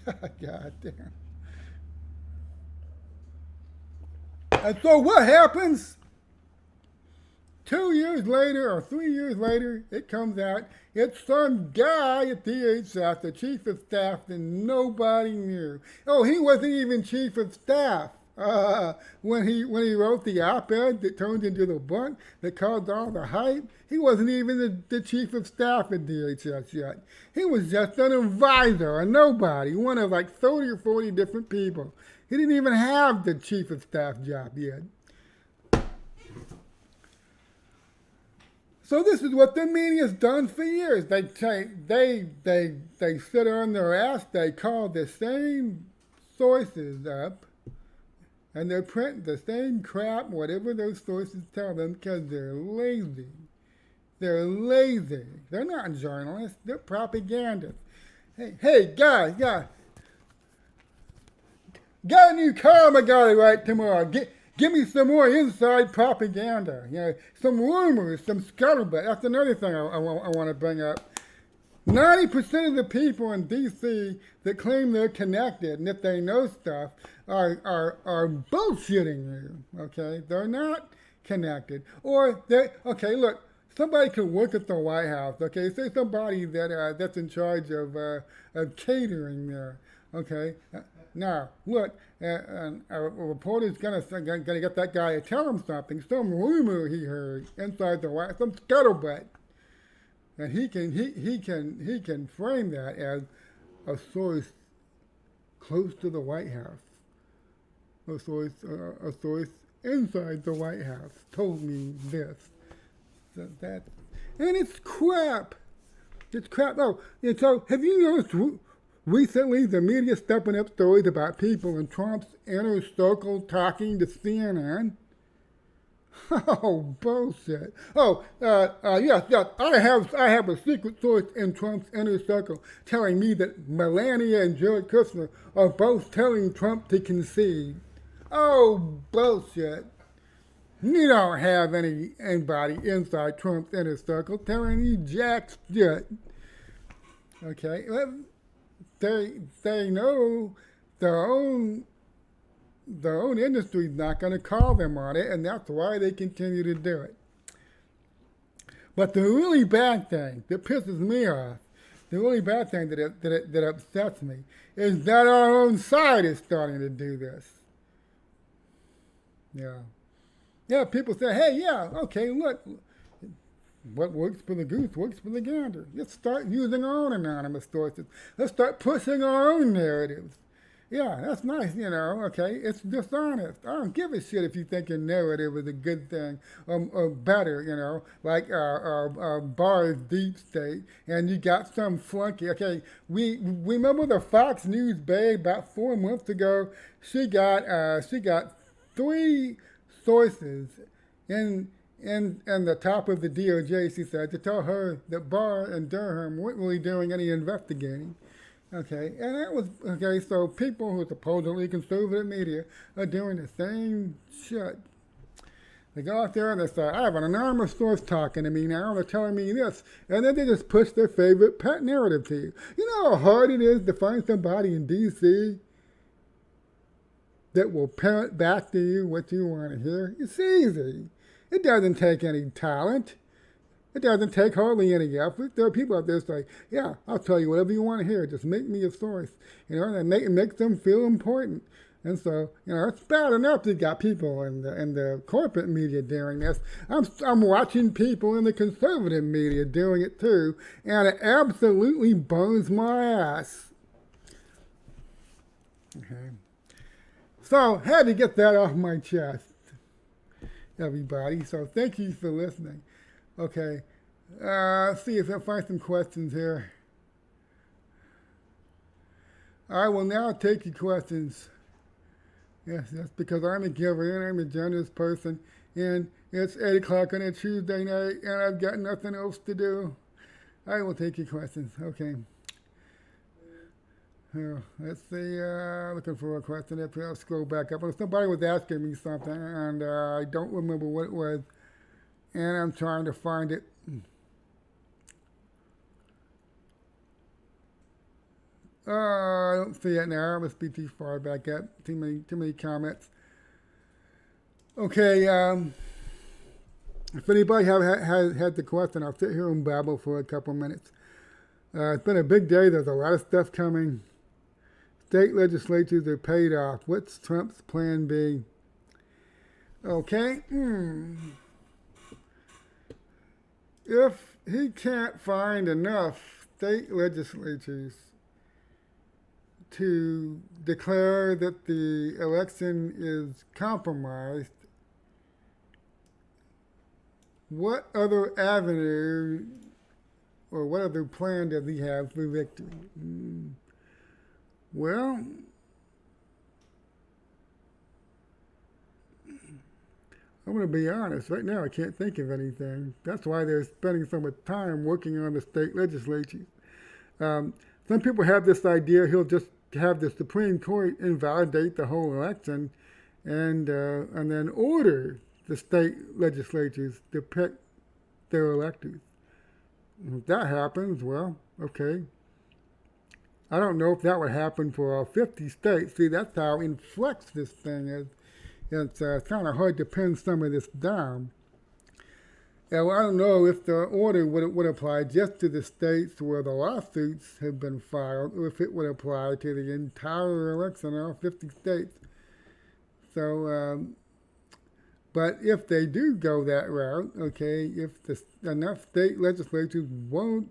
God damn. And so what happens? 2 years later or 3 years later, it comes out, it's some guy at DHS, the chief of staff that nobody knew. Oh, he wasn't even chief of staff when he wrote the op-ed that turned into the book that caused all the hype. He wasn't even the chief of staff at DHS yet. He was just an advisor, a nobody, one of like 30 or 40 different people. He didn't even have the chief of staff job yet. So this is what the media's done for years. They sit on their ass. They call the same sources up, and they print the same crap, whatever those sources tell them, because they're lazy. They're lazy. They're not journalists. They're propagandists. Hey, guys, got a new column I gotta write tomorrow. Give me some more inside propaganda. Some rumors, some scuttlebutt. That's another thing I want to bring up. 90% of the people in D.C. that claim they're connected and that they know stuff are bullshitting you. Okay, they're not connected, or they. Okay, look, somebody could work at the White House. Okay, say somebody that's in charge of catering there. Okay, now look, a reporter's gonna get that guy to tell him something, some rumor he heard inside the White House, some scuttlebutt. And he can frame that as a source close to the White House, a source inside the White House told me this, and it's crap. It's crap. Oh, and so have you noticed recently the media stepping up stories about people in Trump's inner circle talking to CNN? Oh, bullshit. Oh, yes. I have a secret source in Trump's inner circle telling me that Melania and Jared Kushner are both telling Trump to concede. Oh, bullshit. You don't have anybody inside Trump's inner circle telling you jack shit. Okay? They know their own industry is not going to call them on it, and that's why they continue to do it. But the really bad thing that pisses me off, the really bad thing that upsets me, is that our own side is starting to do this. Yeah, people say, hey, yeah, okay, look, what works for the goose works for the gander. Let's start using our own anonymous sources. Let's start pushing our own narratives. Yeah, that's nice, okay, it's dishonest. I don't give a shit if you think your narrative is a good thing or better, like Barr's deep state, and you got some flunky. Okay, we remember the Fox News babe about 4 months ago. She got 3 sources in the top of the DOJ, she said, to tell her that Barr and Durham weren't really doing any investigating. Okay, and that was, okay, so people who are supposedly conservative media are doing the same shit. They go out there and they say, I have an anonymous source talking to me now, and they're telling me this, and then they just push their favorite pet narrative to you. You know how hard it is to find somebody in D.C. that will parrot back to you what you want to hear? It's easy. It doesn't take any talent. It doesn't take hardly any effort. There are people out there say, yeah, I'll tell you whatever you want to hear. Just make me a source. And it makes them feel important. And so, it's bad enough that you got people in the corporate media doing this. I'm watching people in the conservative media doing it too, and it absolutely burns my ass. Okay. So, had to get that off my chest, everybody. So, thank you for listening. Okay, let's see if I find some questions here. I will now take your questions. Yes, that's because I'm a giver and I'm a generous person, and it's 8 o'clock on a Tuesday night and I've got nothing else to do. I will take your questions. Okay. Let's see, looking for a question up here. I'll scroll back up. Somebody was asking me something and I don't remember what it was. And I'm trying to find it. I don't see it now. I must be too far back up. Too many comments. Okay. If anybody has had the question, I'll sit here and babble for a couple minutes. It's been a big day. There's a lot of stuff coming. State legislatures are paid off. What's Trump's plan B? Okay. If he can't find enough state legislatures to declare that the election is compromised, what other avenue or what other plan does he have for victory? Well, I'm going to be honest. Right now, I can't think of anything. That's why they're spending so much time working on the state legislatures. Some people have this idea he'll just have the Supreme Court invalidate the whole election and then order the state legislatures to pick their electors. If that happens, well, okay. I don't know if that would happen for 50 states. See, that's how inflex this thing is. It's kind of hard to pin some of this down. And I don't know if the order would apply just to the states where the lawsuits have been filed, or if it would apply to the entire election in all 50 states. So, but if they do go that route, okay, if enough state legislatures won't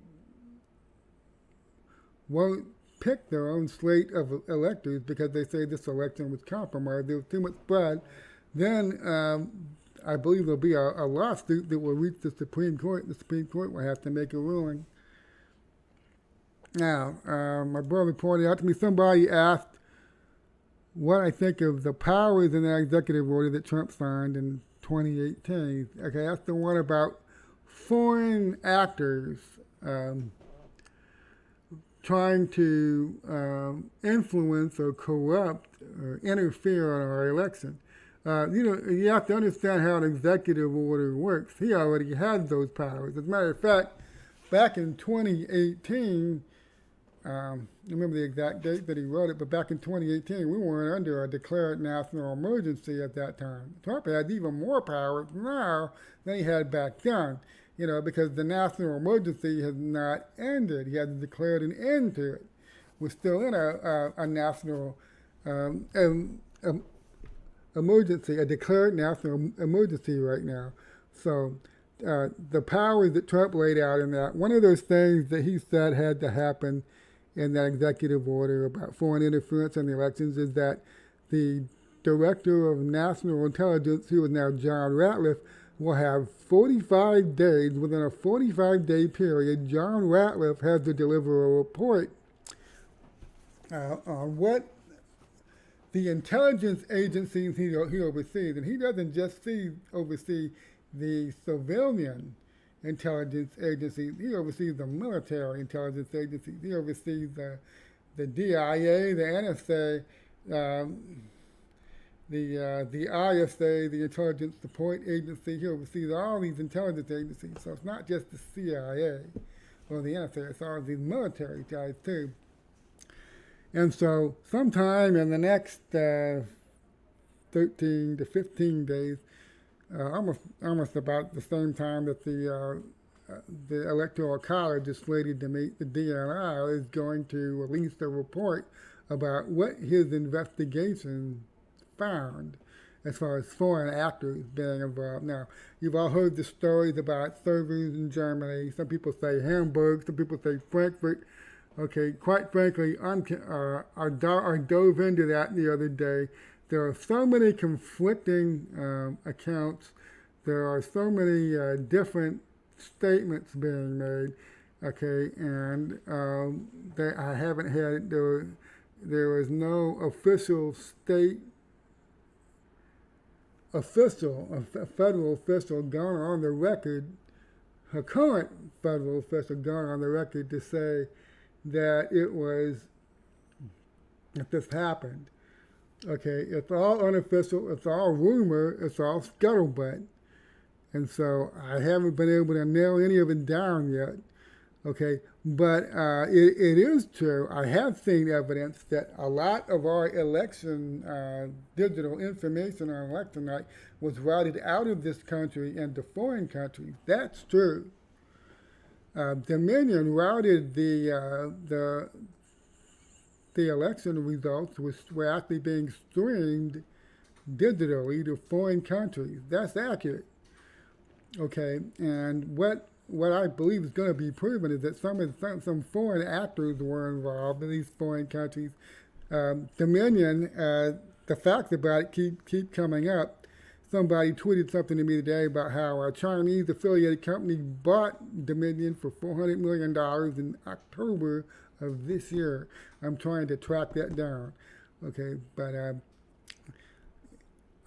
pick their own slate of electors because they say this election was compromised, there was too much fraud, then I believe there'll be a lawsuit that will reach the Supreme Court. The Supreme Court will have to make a ruling. Now, my brother pointed out to me, somebody asked what I think of the powers in that executive order that Trump signed in 2018. Okay, that's the one about foreign actors trying to influence or corrupt or interfere in our election. You have to understand how an executive order works. He already had those powers. As a matter of fact, back in 2018, I remember the exact date that he wrote it, but back in 2018, we weren't under a declared national emergency at that time. Trump had even more powers now than he had back then, because the national emergency has not ended. He hasn't declared an end to it. We're still in a national emergency, a declared national emergency right now. So the powers that Trump laid out in that, one of those things that he said had to happen in that executive order about foreign interference in the elections is that the Director of National Intelligence, who is now John Ratcliffe, will have 45 days. Within a 45-day period, John Ratcliffe has to deliver a report on what the intelligence agencies he oversees. And he doesn't just oversee the civilian intelligence agencies. He oversees the military intelligence agencies. He oversees the DIA, the NSA, the ISA, the Intelligence Support Agency. He oversees all these intelligence agencies. So it's not just the CIA or the NSA. It's all these military guys too. And so sometime in the next 13 to 15 days, almost about the same time that the Electoral College is slated to meet, the DNI is going to release a report about what his investigation found as far as foreign actors being involved. Now, you've all heard the stories about servers in Germany. Some people say Hamburg, some people say Frankfurt. Okay, quite frankly, I dove into that the other day. There are so many conflicting accounts. There are so many different statements being made. Okay, and I haven't had, there was no official state official, a federal official gone on the record, a current federal official gone on the record to say that that this happened. Okay, it's all unofficial, it's all rumor, it's all scuttlebutt. And so I haven't been able to nail any of it down yet. Okay, but it is true. I have seen evidence that a lot of our election digital information on election night was routed out of this country into foreign countries. That's true. Dominion routed the election results, which were actually being streamed digitally to foreign countries. That's accurate. Okay, and what I believe is going to be proven is that some foreign actors were involved in these foreign countries. Dominion, the facts about it keep coming up. Somebody tweeted something to me today about how a Chinese affiliated company bought Dominion for $400 million in October of this year. I'm trying to track that down. Okay, but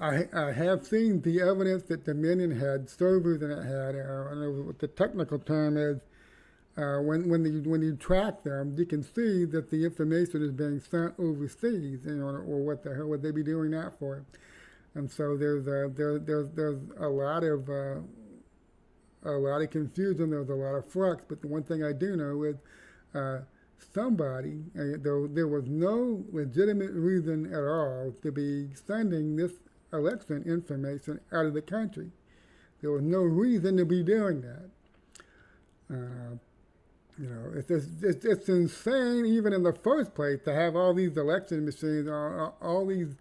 I have seen the evidence that Dominion had servers and it had, I don't know what the technical term is, when you track them, you can see that the information is being sent overseas, or what the hell would they be doing that for? And so there's a lot of a lot of confusion. There was a lot of flux. But the one thing I do know is somebody, there was no legitimate reason at all to be sending this election information out of the country. There was no reason to be doing that. It's insane, even in the first place, to have all these election machines, all these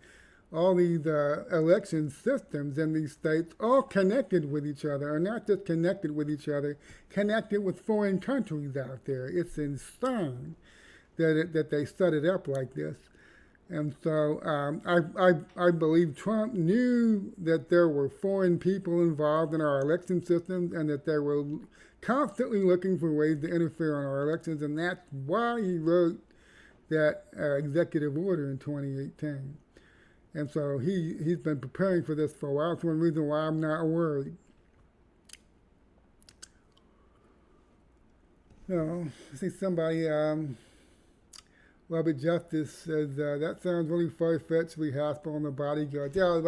election systems in these states, all connected with each other, or not just connected with each other, connected with foreign countries out there. It's insane that they set it up like this. And so I believe Trump knew that there were foreign people involved in our election systems and that they were constantly looking for ways to interfere in our elections, and that's why he wrote that executive order in 2018. And so he's been preparing for this for a while. That's one reason why I'm not worried. I see somebody, Robert Justice says, that sounds really far-fetched, we hospital on the bodyguards. Yeah,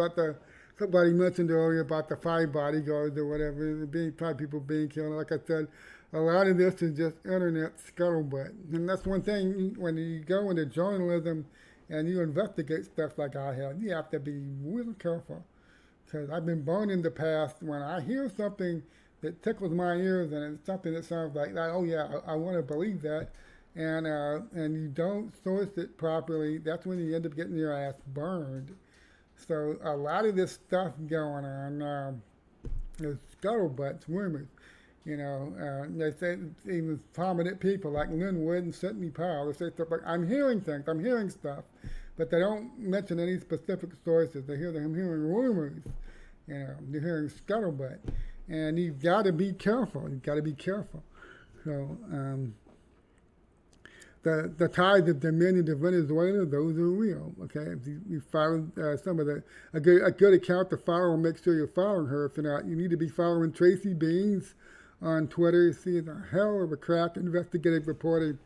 somebody mentioned earlier about the 5 bodyguards or whatever, probably people being killed. Like I said, a lot of this is just internet scuttlebutt. And that's one thing, when you go into journalism and you investigate stuff like I have, you have to be really careful. Because I've been burned in the past when I hear something that tickles my ears and it's something that sounds like, oh yeah, I want to believe that, and you don't source it properly, that's when you end up getting your ass burned. So a lot of this stuff going on is scuttlebutt, rumors. They say even prominent people like Lynn Wood and Sidney Powell, they say stuff like, I'm hearing stuff, but they don't mention any specific sources. I'm hearing rumors, they're hearing scuttlebutt. And you've got to be careful. So the ties of Dominion to Venezuela, those are real. Okay, if you follow some of a good account to follow, and make sure you're following her. If you're not, you need to be following Tracy Beans on Twitter. She's a hell of a crack investigative reporter.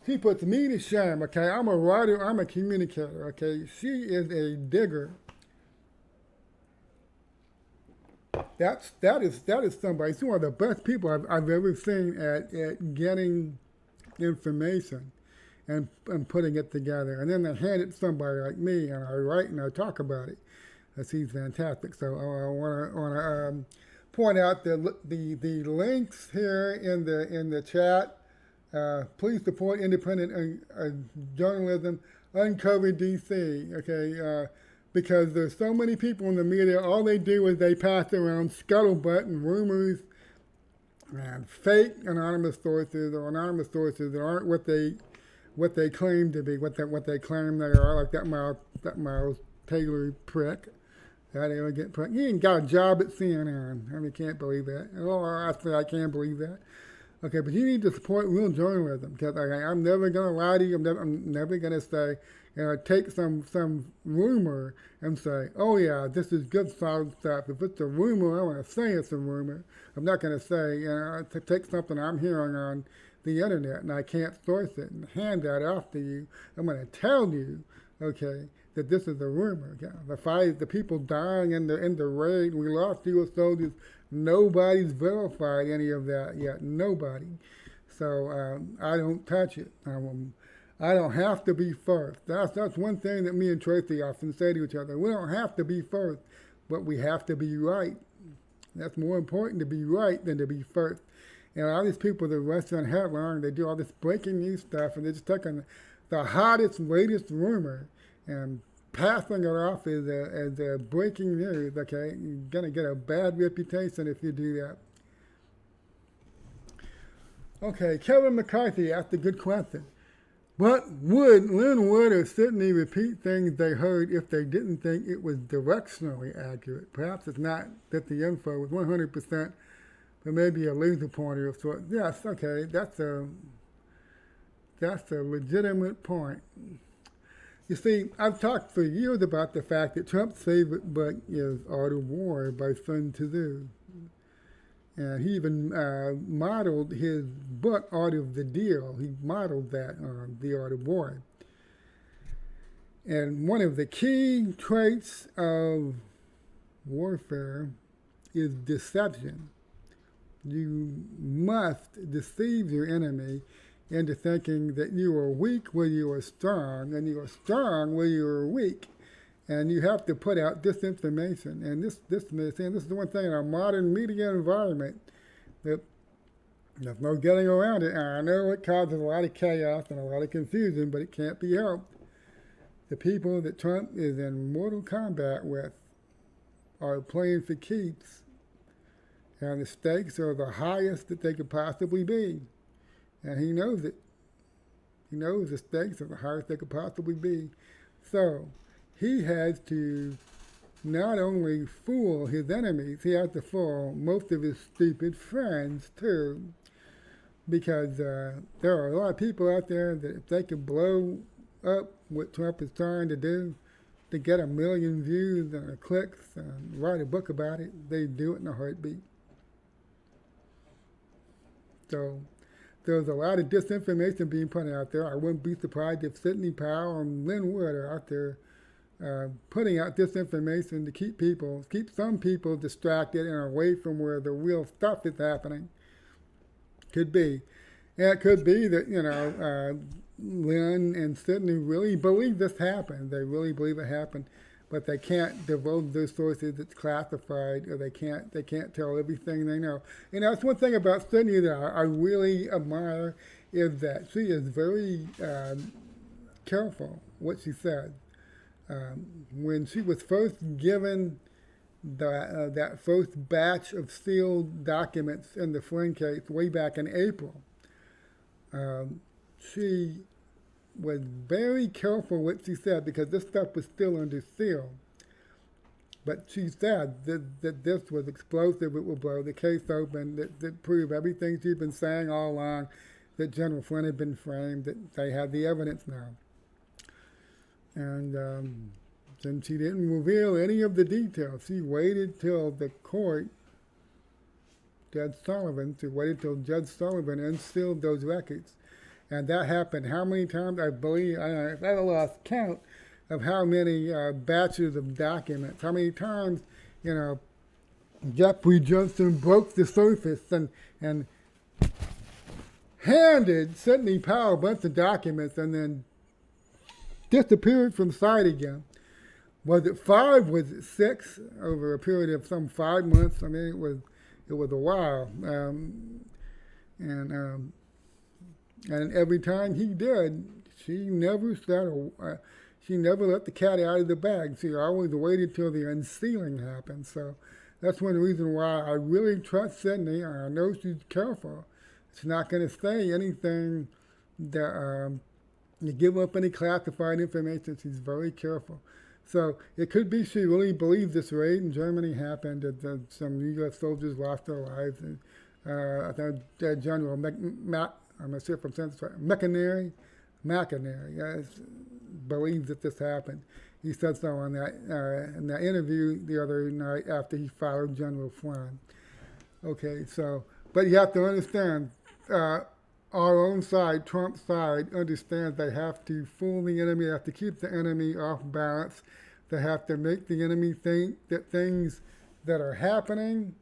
She puts me to shame. Okay, I'm a writer. I'm a communicator. Okay, she is a digger. That is somebody. She's one of the best people I've ever seen at getting information and putting it together, and then they hand it to somebody like me, and I write and I talk about it. She's fantastic. So I want to point out the links here in the chat. Please support independent journalism. Uncover DC. Okay. Because there's so many people in the media, all they do is they pass around scuttlebutt and rumors and fake anonymous sources or anonymous sources that aren't what they claim to be, what they claim they are, like that Miles Taylor prick, that arrogant prick. He ain't got a job at CNN. I mean, can't believe that. Oh, I can't believe that. Okay, but you need to support real journalism, because I'm never going to lie to you. I'm never going to say, take some rumor and say, oh yeah, this is good solid stuff. If it's a rumor, I want to say it's a rumor. I'm not going to say, to take something I'm hearing on the internet and I can't source it and hand that off to you. I'm going to tell you, okay, that this is a rumor. The people dying in the raid, we lost U.S. soldiers. Nobody's verified any of that yet. Nobody. So I don't touch it. I don't have to be first. That's one thing that me and Tracy often say to each other. We don't have to be first, but we have to be right. That's more important to be right than to be first. And all these people that rush on headline, they do all this breaking news stuff, and they're just taking the hottest, latest rumor and passing it off as a breaking news. Okay, you're gonna get a bad reputation if you do that. Okay, Kevin McCarthy asked a good question. But would Lynn Wood or Sidney repeat things they heard if they didn't think it was directionally accurate? Perhaps it's not that the info was 100%, but maybe a laser pointer of sorts. Yes, okay, that's a legitimate point. You see, I've talked for years about the fact that Trump's favorite book is Art of War by Sun Tzu. And he even modeled his book, Art of the Deal. He modeled that on The Art of War. And one of the key traits of warfare is deception. You must deceive your enemy into thinking that you are weak where you are strong, and you are strong where you are weak. And you have to put out disinformation. And this is the one thing in our modern media environment that there's no getting around it. And I know it causes a lot of chaos and a lot of confusion, but it can't be helped. The people that Trump is in mortal combat with are playing for keeps, and the stakes are the highest that they could possibly be. And he knows it. He knows the stakes are the highest they could possibly be. So he has to not only fool his enemies, he has to fool most of his stupid friends too. Because there are a lot of people out there that if they could blow up what Trump is trying to do to get 1 million views and clicks and write a book about it, they'd do it in a heartbeat. So there's a lot of disinformation being put out there. I wouldn't be surprised if Sidney Powell and Lynn Wood are out there putting out disinformation to keep some people distracted and away from where the real stuff is happening. Could be. And it could be that, Lynn and Sidney really believe this happened. They really believe it happened, but they can't divulge those sources. It's classified, or they can't tell everything they know. And that's one thing about Sidney that I really admire, is that she is very careful what she said. When she was first given that first batch of sealed documents in the Flynn case way back in April, she was very careful what she said, because this stuff was still under seal. But she said that this was explosive, it will blow the case open, that proved everything she'd been saying all along, that General Flynn had been framed, that they had the evidence now. And then she didn't reveal any of the details. She waited till the court, Judge Sullivan unsealed those records. And that happened how many times? I believe, I lost count of how many batches of documents, how many times, Jeffrey Johnson broke the surface and handed Sidney Powell a bunch of documents and then disappeared from sight again. Was it 5? Was it 6? Over a period of some 5 months? I mean, it was a while. And every time he did, she never she never let the cat out of the bag. She always waited till the unsealing happened. So that's one reason why I really trust Sidney. I know she's careful. She's not going to say anything that to give up any classified information. She's very careful. So it could be she really believes this raid in Germany happened, that some U.S. soldiers lost their lives. And I think General I'm not sure if I'm saying this right, McInerney believes that this happened. He said so in that interview the other night after he fired General Flynn. Okay, so, but you have to understand, our own side, Trump's side, understands they have to fool the enemy, they have to keep the enemy off balance, they have to make the enemy think that things that are happening,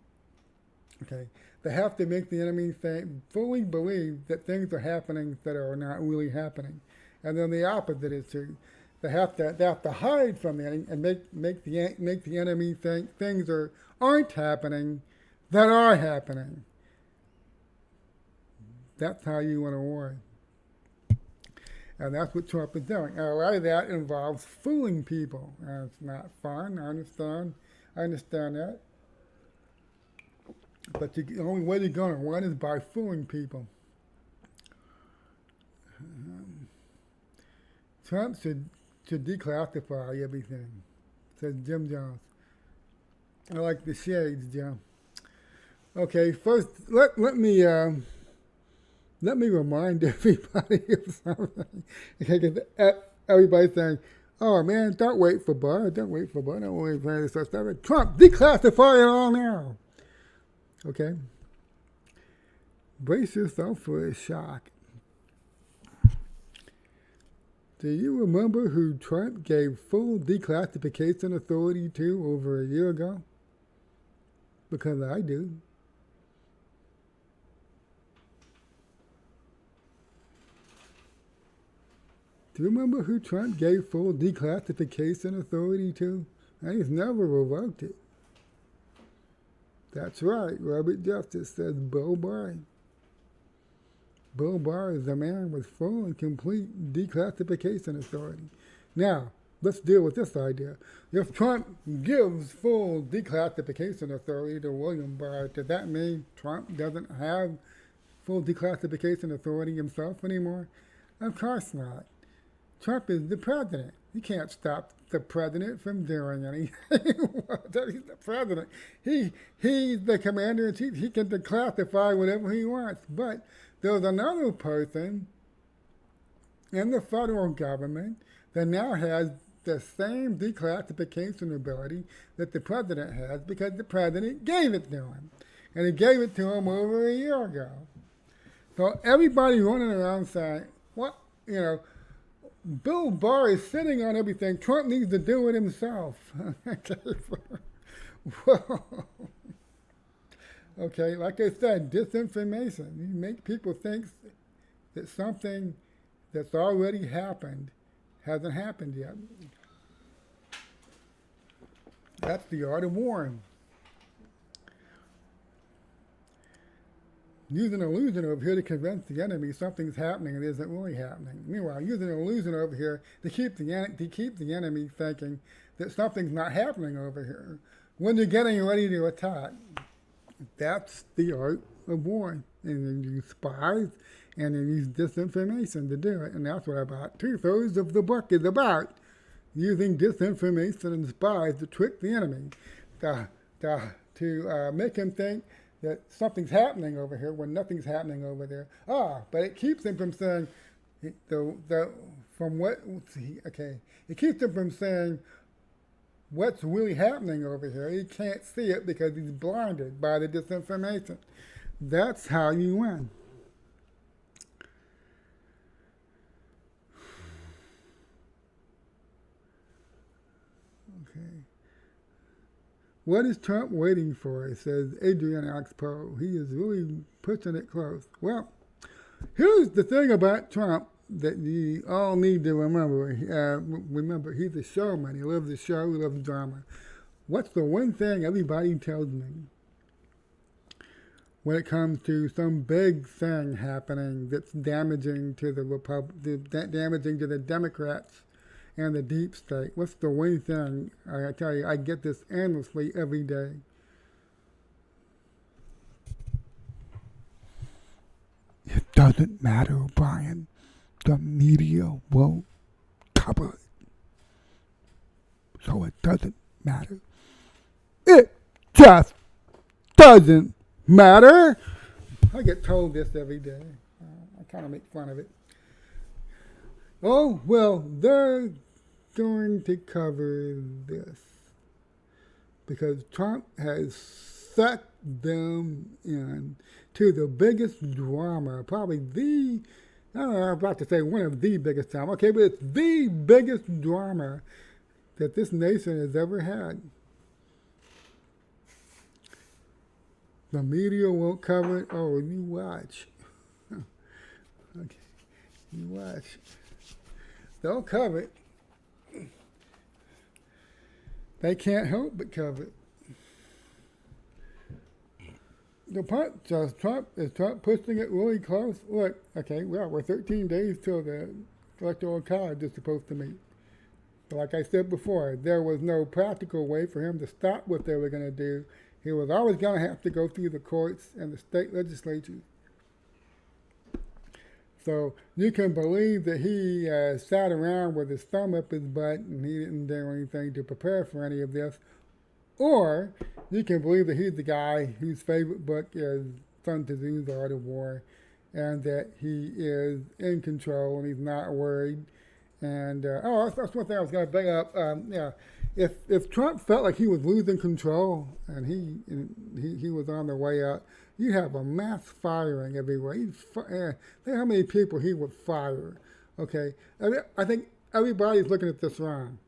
they have to make the enemy fully believe that things are happening that are not really happening. And then the opposite is true. They have to hide from the enemy and make the enemy think things aren't happening that are happening. That's how you win a war. And that's what Trump is doing. And a lot of that involves fooling people. And it's not fun, I understand that. But the only way you're going to win is by fooling people. Trump should declassify everything, says Jim Jones. I like the shades, Jim. Okay, first let me remind everybody of something. Okay, everybody's saying, "Oh man, don't wait for Barr. Don't wait for this stuff. Trump, declassify it all now." Okay, brace yourself for a shock. Do you remember who Trump gave full declassification authority to over a year ago? Because I do. Do you remember who Trump gave full declassification authority to? And he's never revoked it. That's right, Robert Justice says Bill Barr. Bill Barr is the man with full and complete declassification authority. Now, let's deal with this idea. If Trump gives full declassification authority to William Barr, does that mean Trump doesn't have full declassification authority himself anymore? Of course not. Trump is the president. You can't stop the president from doing anything. He's the president. He's the commander-in-chief. He can declassify whatever he wants. But there's another person in the federal government that now has the same declassification ability that the president has because the president gave it to him. And he gave it to him over a year ago. So everybody running around saying, what, Bill Barr is sitting on everything. Trump needs to do it himself. Okay, like I said, disinformation. You make people think that something that's already happened hasn't happened yet. That's the art of war. Use an illusion over here to convince the enemy something's happening and isn't really happening. Meanwhile, use an illusion over here to keep the enemy thinking that something's not happening over here when you're getting ready to attack. That's the art of war. And you use spies and you use disinformation to do it. And that's what about 2/3 of the book is about. Using disinformation and spies to trick the enemy, to make him think that something's happening over here when nothing's happening over there. But it keeps him from saying, it keeps him from saying what's really happening over here. He can't see it because he's blinded by the disinformation. That's how you win. Okay. What is Trump waiting for? Says Adrian Oxpoe. He is really pushing it close. Well, here's the thing about Trump that you all need to remember. Remember, he's a showman. He loves the show. He loves drama. What's the one thing everybody tells me when it comes to some big thing happening that's damaging to damaging to the Democrats and the deep state? What's the one thing? I tell you, I get this endlessly every day. It doesn't matter, Brian. The media won't cover it. So it doesn't matter. It just doesn't matter. I get told this every day. I kind of make fun of it. Oh, well, they're going to cover this because Trump has sucked them in to the biggest drama, probably I don't know, I'm about to say one of the biggest drama. Okay, but it's the biggest drama that this nation has ever had. The media won't cover it. Oh, you watch. Okay, you watch. They'll cover it. They can't help but cover it. Is Trump pushing it really close? Look, okay, well, we're 13 days till the Electoral College is supposed to meet. But like I said before, there was no practical way for him to stop what they were going to do. He was always going to have to go through the courts and the state legislatures. So you can believe that he sat around with his thumb up his butt and he didn't do anything to prepare for any of this. Or you can believe that he's the guy whose favorite book is Sun Tzu's The Art of War and that he is in control and he's not worried. And, that's one thing I was going to bring up. If Trump felt like he was losing control and he was on the way out, you'd have a mass firing everywhere. Think how many people he would fire. Okay, I think everybody's looking at this wrong.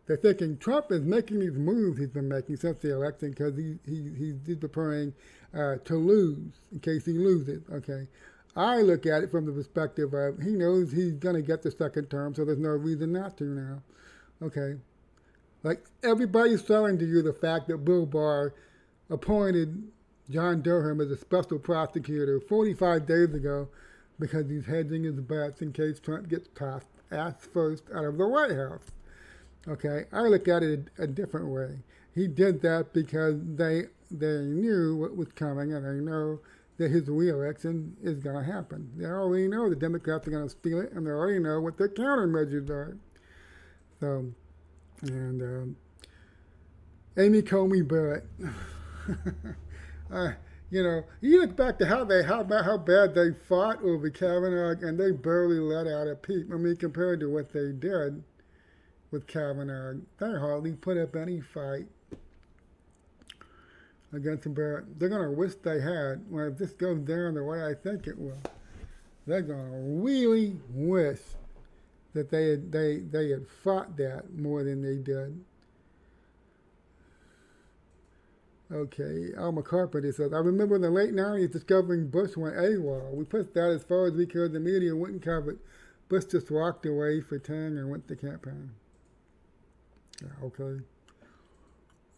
They're thinking Trump is making these moves he's been making since the election because he's preparing to lose in case he loses. Okay, I look at it from the perspective of he knows he's going to get the second term, so there's no reason not to now. Okay. Like everybody's selling to you the fact that Bill Barr appointed John Durham as a special prosecutor 45 days ago because he's hedging his bets in case Trump gets asked first out of the White House. Okay, I look at it a different way. He did that because they knew what was coming, and they know that his reelection is going to happen. They already know the Democrats are going to steal it, and they already know what their countermeasures are. So, and Amy Comey Barrett. You look back to how bad they fought over Kavanaugh, and they barely let out a peep. I mean, compared to what they did with Kavanaugh, they hardly put up any fight against Barrett. They're going to wish they had. Well, if this goes down the way I think it will, they're going to really wish that they had fought that more than they did. Okay, Alma Carpenter says, I remember in the late 90s discovering Bush went AWOL. We pushed that as far as we could. The media wouldn't cover it. Bush just walked away for Tang and went to campaign. Yeah, okay.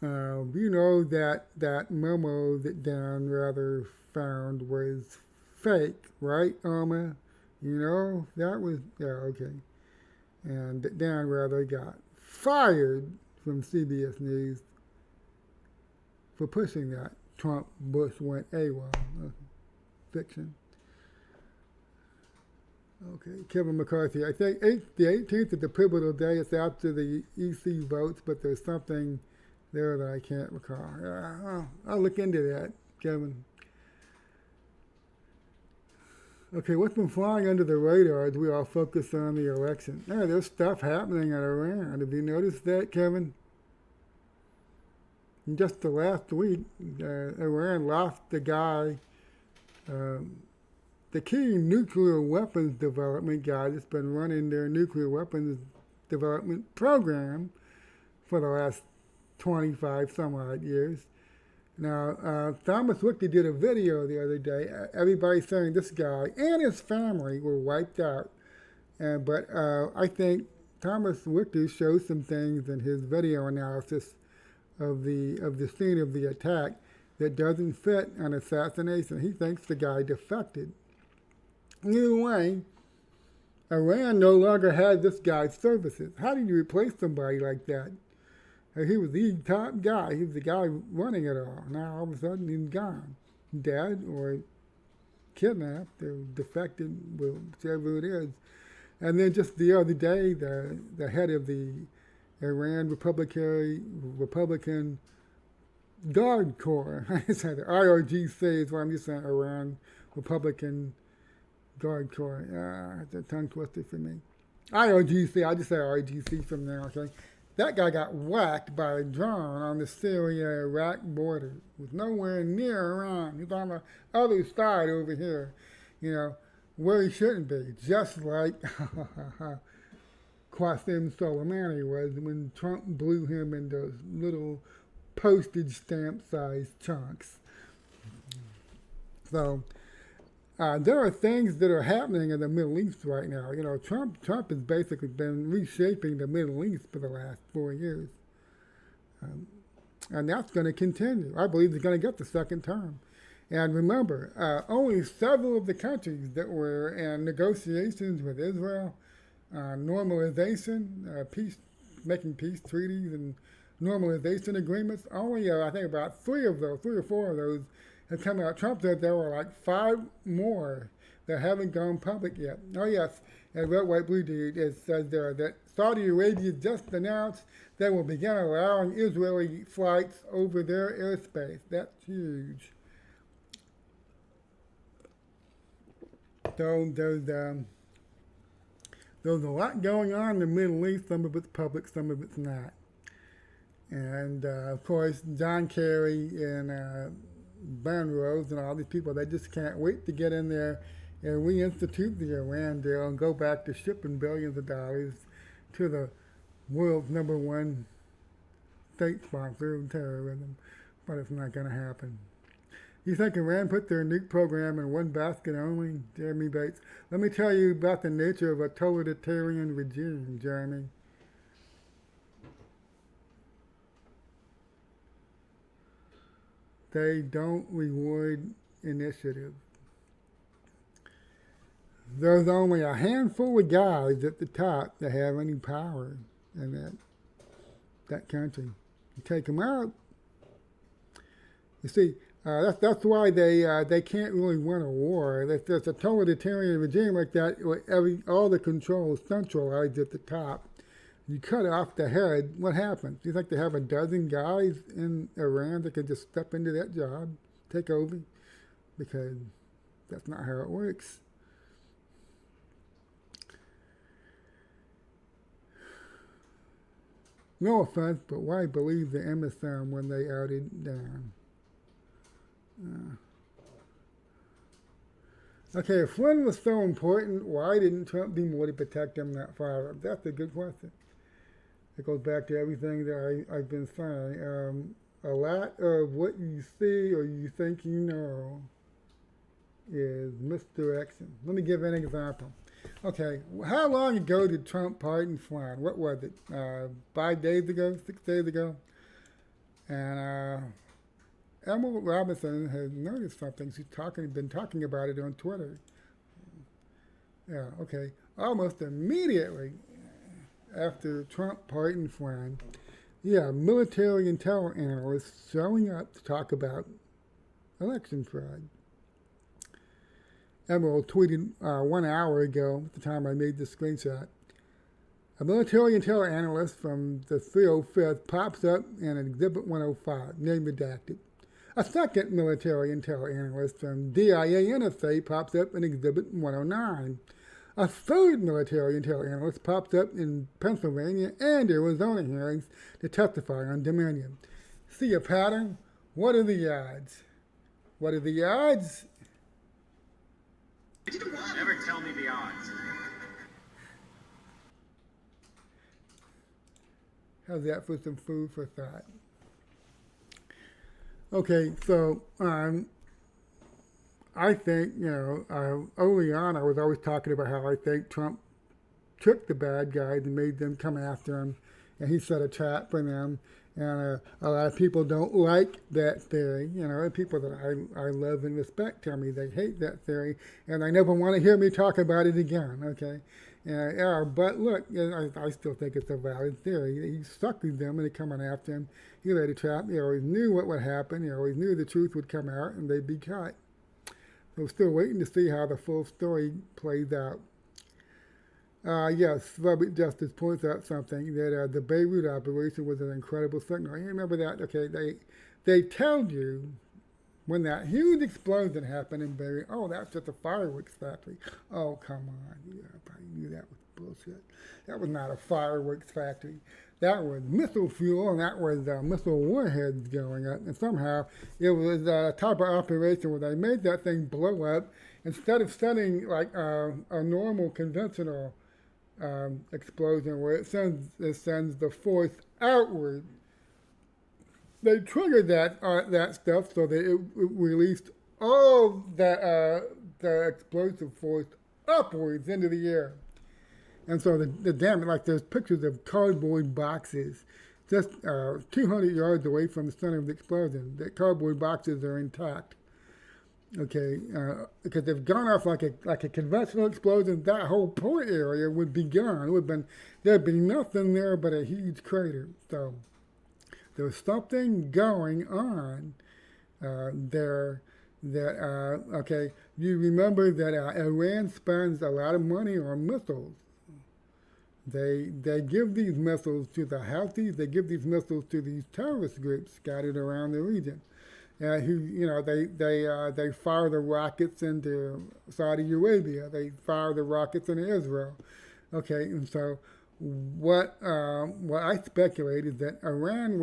You know that memo that Dan Rather found was fake, right, Alma? You know, that was, yeah, okay. And Dan Rather got fired from CBS News for pushing that Trump Bush went AWOL. Fiction. Okay, Kevin McCarthy. I think the 18th is the pivotal day. It's after the EC votes, but there's something there that I can't recall. I'll look into that, Kevin. Okay, what's been flying under the radar as we all focus on the election? Yeah, there's stuff happening in Iran. Have you noticed that, Kevin? Just the last week, Iran lost the guy, the key nuclear weapons development guy that's been running their nuclear weapons development program for the last 25 some odd years. Now, Thomas Wickey did a video the other day. Everybody's saying this guy and his family were wiped out. But I think Thomas Wickey shows some things in his video analysis of the scene of the attack that doesn't fit an assassination. He thinks the guy defected. Either way, Iran no longer had this guy's services. How do you replace somebody like that? He was the top guy. He was the guy running it all. Now all of a sudden he's gone, dead or kidnapped or defected, whichever it is. And then just the other day, the head of the Iran Republican Guard Corps. I said IRGC is what I'm just saying. Iran Republican Guard Corps. It's a tongue twister for me. IRGC. I'll just say IRGC from now. Okay. That guy got whacked by a drone on the Syria-Iraq border. He was nowhere near Iran. He's on the other side over here, where he shouldn't be. Just like Qasem Soleimani was when Trump blew him in those little postage stamp-sized chunks. So there are things that are happening in the Middle East right now. Trump has basically been reshaping the Middle East for the last 4 years. And that's going to continue. I believe he's going to get the second term. And remember, only several of the countries that were in negotiations with Israel, normalization, making peace treaties and normalization agreements, only I think about 3 or 4 of those have come out. Trump said there were like 5 more that haven't gone public yet. Oh yes, and Red, White, Blue Dude, it says there that Saudi Arabia just announced they will begin allowing Israeli flights over their airspace. That's huge. So there's a lot going on in the Middle East. Some of it's public, some of it's not. And of course, John Kerry and Ben Rhodes and all these people, they just can't wait to get in there and reinstitute the Iran deal and go back to shipping billions of dollars to the world's #1 state sponsor of terrorism. But it's not going to happen. You think Iran put their nuke program in one basket only? Jeremy Bates. Let me tell you about the nature of a totalitarian regime, Jeremy. They don't reward initiative. There's only a handful of guys at the top that have any power in that country. You take them out. You see, that's why they can't really win a war. There's a totalitarian regime like that, all the control is centralized at the top. You cut off the head, what happens? Do you think they have a dozen guys in Iran that can just step into that job, take over? Because that's not how it works. No offense, but why believe the MSM when they outed Dan? Okay, if Flynn was so important, why didn't Trump do more to protect him that far? That's a good question. It goes back to everything that I've been saying. A lot of what you see or you think you know is misdirection. Let me give an example. Okay, how long ago did Trump pardon Flynn? What was it? 5 days ago, 6 days ago? And Emerald Robinson has noticed something. She's been talking about it on Twitter. Yeah, okay. Almost immediately after Trump pardoned Flynn, military intel analysts showing up to talk about election fraud. Emerald tweeted 1 hour ago, at the time I made the screenshot. A military intel analyst from the 305th pops up in Exhibit 105, name redacted. A second military intel analyst from DIA NSA pops up in Exhibit 109. A third military intel analyst pops up in Pennsylvania and Arizona hearings to testify on Dominion. See a pattern? What are the odds? What are the odds? Never tell me the odds. How's that for some food for thought? Okay, so I think, early on I was always talking about how I think Trump tricked the bad guys and made them come after him, and he set a trap for them. And a lot of people don't like that theory. People that I love and respect tell me they hate that theory, and they never want to hear me talk about it again, okay? But look, I still think it's a valid theory. He suckered them into coming after him. He laid a trap. He always knew what would happen. He always knew the truth would come out, and they'd be caught. So we're still waiting to see how the full story plays out. Yes, Celebrity Justice points out something, that the Beirut operation was an incredible signal. You remember that? Okay, they tell you when that huge explosion happened in Beirut, oh, that's just a fireworks factory. Oh, come on. You probably knew that was bullshit. That was not a fireworks factory. That was missile fuel, and that was missile warheads going up. And somehow it was a type of operation where they made that thing blow up. Instead of setting like a normal conventional explosion where it sends the force outward, they triggered that stuff so that it released all the explosive force upwards into the air. And so the damage, like there's pictures of cardboard boxes just 200 yards away from the center of the explosion. The cardboard boxes are intact. Okay, because they've gone off like a conventional explosion, that whole port area would be gone. There'd be nothing there but a huge crater. So there's something going on there. That you remember that Iran spends a lot of money on missiles. They give these missiles to the Houthis. They give these missiles to these terrorist groups scattered around the region. They fire the rockets into Saudi Arabia. They fire the rockets into Israel. Okay, and so what I speculate is that Iran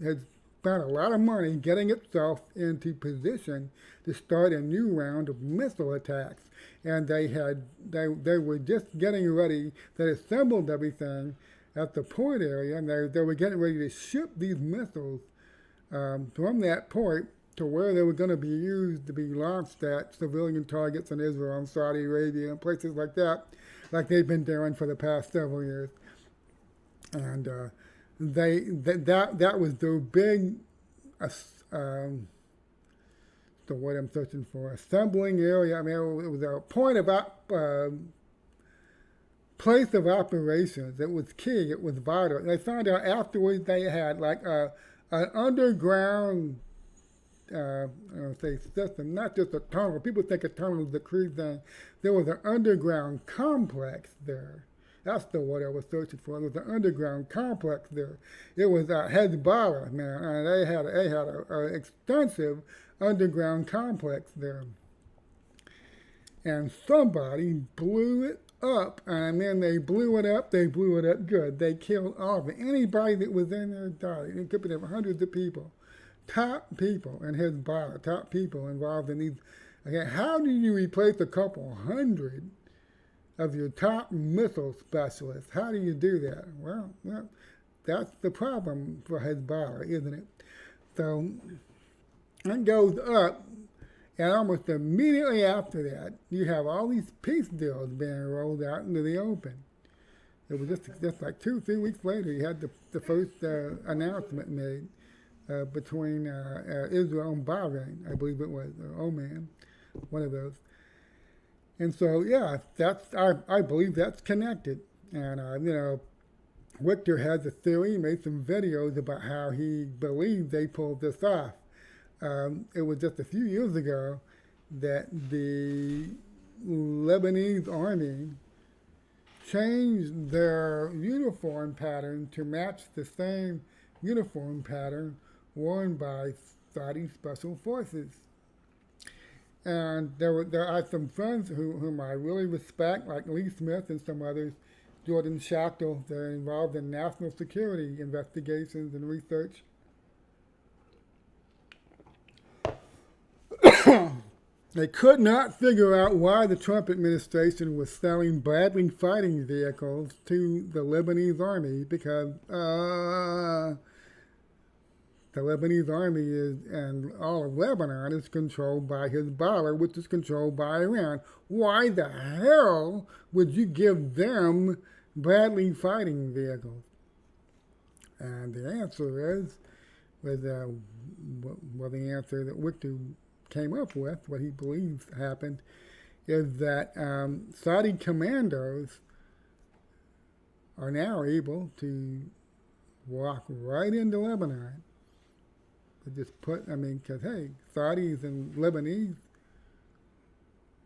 has spent a lot of money getting itself into position to start a new round of missile attacks, and they were just getting ready. They assembled everything at the port area, and they were getting ready to ship these missiles from that port to where they were going to be used to be launched at civilian targets in Israel and Saudi Arabia and places like that, like they've been doing for the past several years. And that was their big, the word I'm searching for, assembling area. I mean, it was a point of place of operations. It was key. It was vital. And they found out afterwards they had like an underground, I don't say system, not just a tunnel. People think a tunnel is a crude thing. There was an underground complex there. That's the word I was searching for. There was an underground complex there. It was Hezbollah, man, and they had an extensive underground complex there. And somebody blew it up, and then they blew it up good. They killed all of it. Anybody that was in there died. It could be hundreds of people. Top people in Hezbollah, top people involved in these. Okay, how do you replace a couple hundred of your top missile specialists? How do you do that? Well, that's the problem for Hezbollah, isn't it? So it goes up, and almost immediately after that, you have all these peace deals being rolled out into the open. It was just like 2-3 weeks later, you had the first announcement made between Israel and Bahrain, I believe it was, or Oman, one of those. And so, yeah, I believe that's connected. And, Victor has a theory, made some videos about how he believes they pulled this off. It was just a few years ago that the Lebanese army changed their uniform pattern to match the same uniform pattern worn by Saudi special forces. And there are some friends whom I really respect, like Lee Smith and some others, Jordan Schachtel. They're involved in national security investigations and research. They could not figure out why the Trump administration was selling Bradley fighting vehicles to the Lebanese army, because the Lebanese army and all of Lebanon is controlled by Hezbollah, which is controlled by Iran. Why the hell would you give them Bradley fighting vehicles? And the answer was the answer that Victor came up with, what he believes happened, is that Saudi commandos are now able to walk right into Lebanon. Just because, hey, Saudis and Lebanese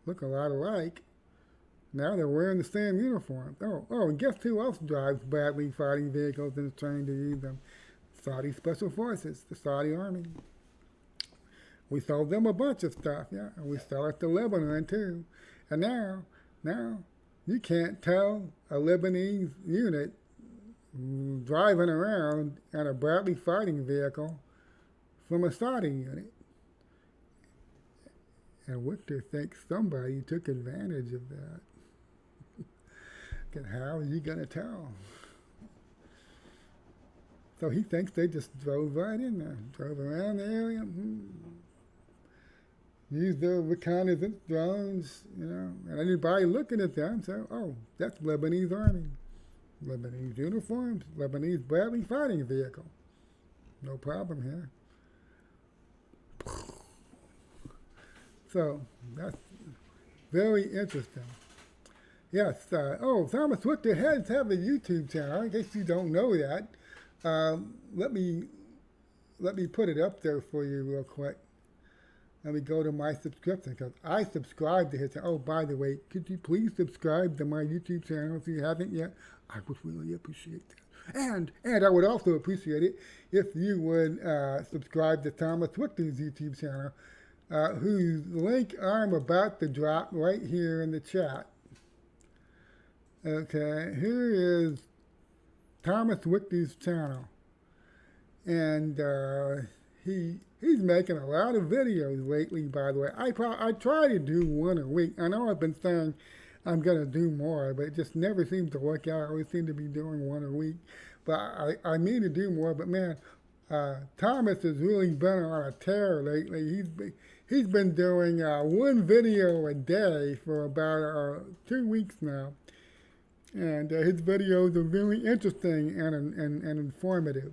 look a lot alike. Now they're wearing the same uniforms. And guess who else drives Bradley fighting vehicles and is trained to use them? Saudi Special Forces, the Saudi Army. We sold them a bunch of stuff, yeah, and we sell it to Lebanon too. And now you can't tell a Lebanese unit driving around in a Bradley fighting vehicle from a Saudi unit. And Victor thinks somebody took advantage of that. And how are you going to tell? So he thinks they just drove right in there, drove around the area, used their reconnaissance drones, and anybody looking at them say, oh, that's Lebanese army. Lebanese uniforms, Lebanese Bradley fighting vehicle. No problem here. So that's very interesting. Yes. Thomas Victor has a YouTube channel. In case you don't know that, let me put it up there for you real quick. Let me go to my subscription, because I subscribe to his channel. Oh, by the way, could you please subscribe to my YouTube channel if you haven't yet? I would really appreciate that. And I would also appreciate it if you would subscribe to Thomas Victor's YouTube channel, whose link I'm about to drop right here in the chat. Okay, here is Thomas Victor's channel. And he's making a lot of videos lately, by the way. I try to do one a week. I know I've been saying I'm going to do more, but it just never seems to work out. I always seem to be doing one a week. But I mean to do more, but man, Thomas has really been on a tear lately. He's been doing one video a day for about 2 weeks now, and his videos are really interesting and informative.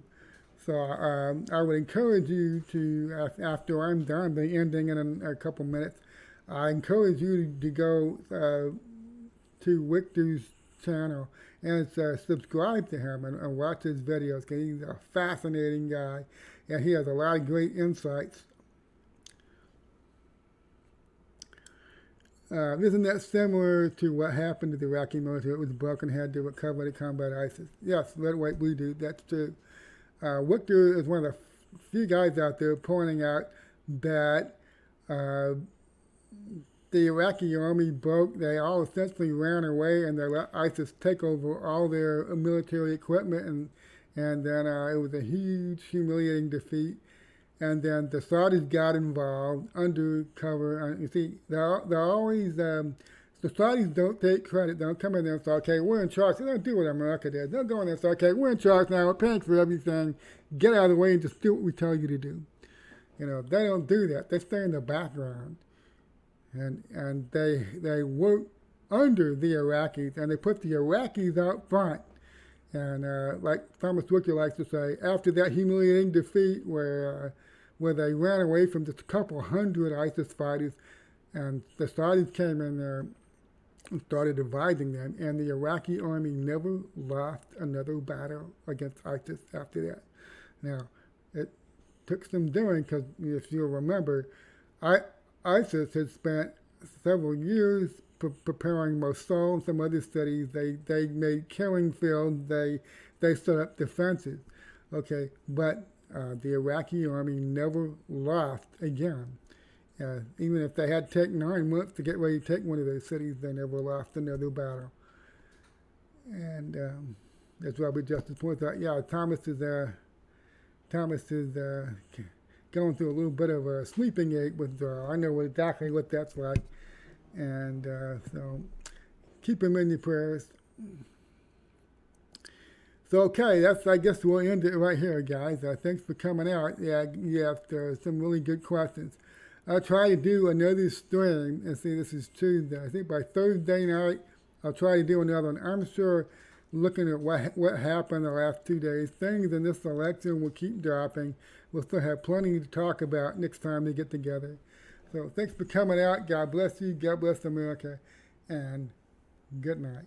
So I would encourage you to, after I'm done, the ending in a couple minutes, I encourage you to go to Victor's channel and subscribe to him and watch his videos, because he's a fascinating guy and he has a lot of great insights. Isn't that similar to what happened to the Iraqi military? It was broken, had to recover to combat ISIS. Yes, red, white, blue dude, that's true. Victor is one of the few guys out there pointing out that the Iraqi army broke. They all essentially ran away, and they let ISIS take over all their military equipment, and then it was a huge, humiliating defeat. And then the Saudis got involved undercover. You see, they're always, the Saudis don't take credit. They don't come in there and say, okay, we're in charge. They don't do what America did. They'll go in there and say, okay, we're in charge now. We're paying for everything. Get out of the way and just do what we tell you to do. You know, they don't do that. They stay in the background. And they work under the Iraqis, and they put the Iraqis out front. And like Thomas Victor likes to say, after that humiliating defeat where they ran away from just a couple hundred ISIS fighters, and the Saudis came in there and started dividing them, and the Iraqi army never lost another battle against ISIS after that. Now, it took some doing, because if you'll remember, ISIS had spent several years preparing Mosul and some other cities. They made killing fields. They set up defenses. Okay, but the Iraqi army never lost again. Even if they had to take 9 months to get ready to take one of those cities, they never lost another battle. And that's Robert Justice points out. Yeah, Thomas is going through a little bit of a sleeping aid withdrawal. I know exactly what that's like. And so keep him in your prayers. So, okay, I guess we'll end it right here, guys. Thanks for coming out. Yeah, you have some really good questions. I'll try to do another stream, and see, this is Tuesday. I think by Thursday night, I'll try to do another one. I'm sure, looking at what happened the last 2 days, things in this election will keep dropping. We'll still have plenty to talk about next time we get together. So thanks for coming out. God bless you. God bless America. And good night.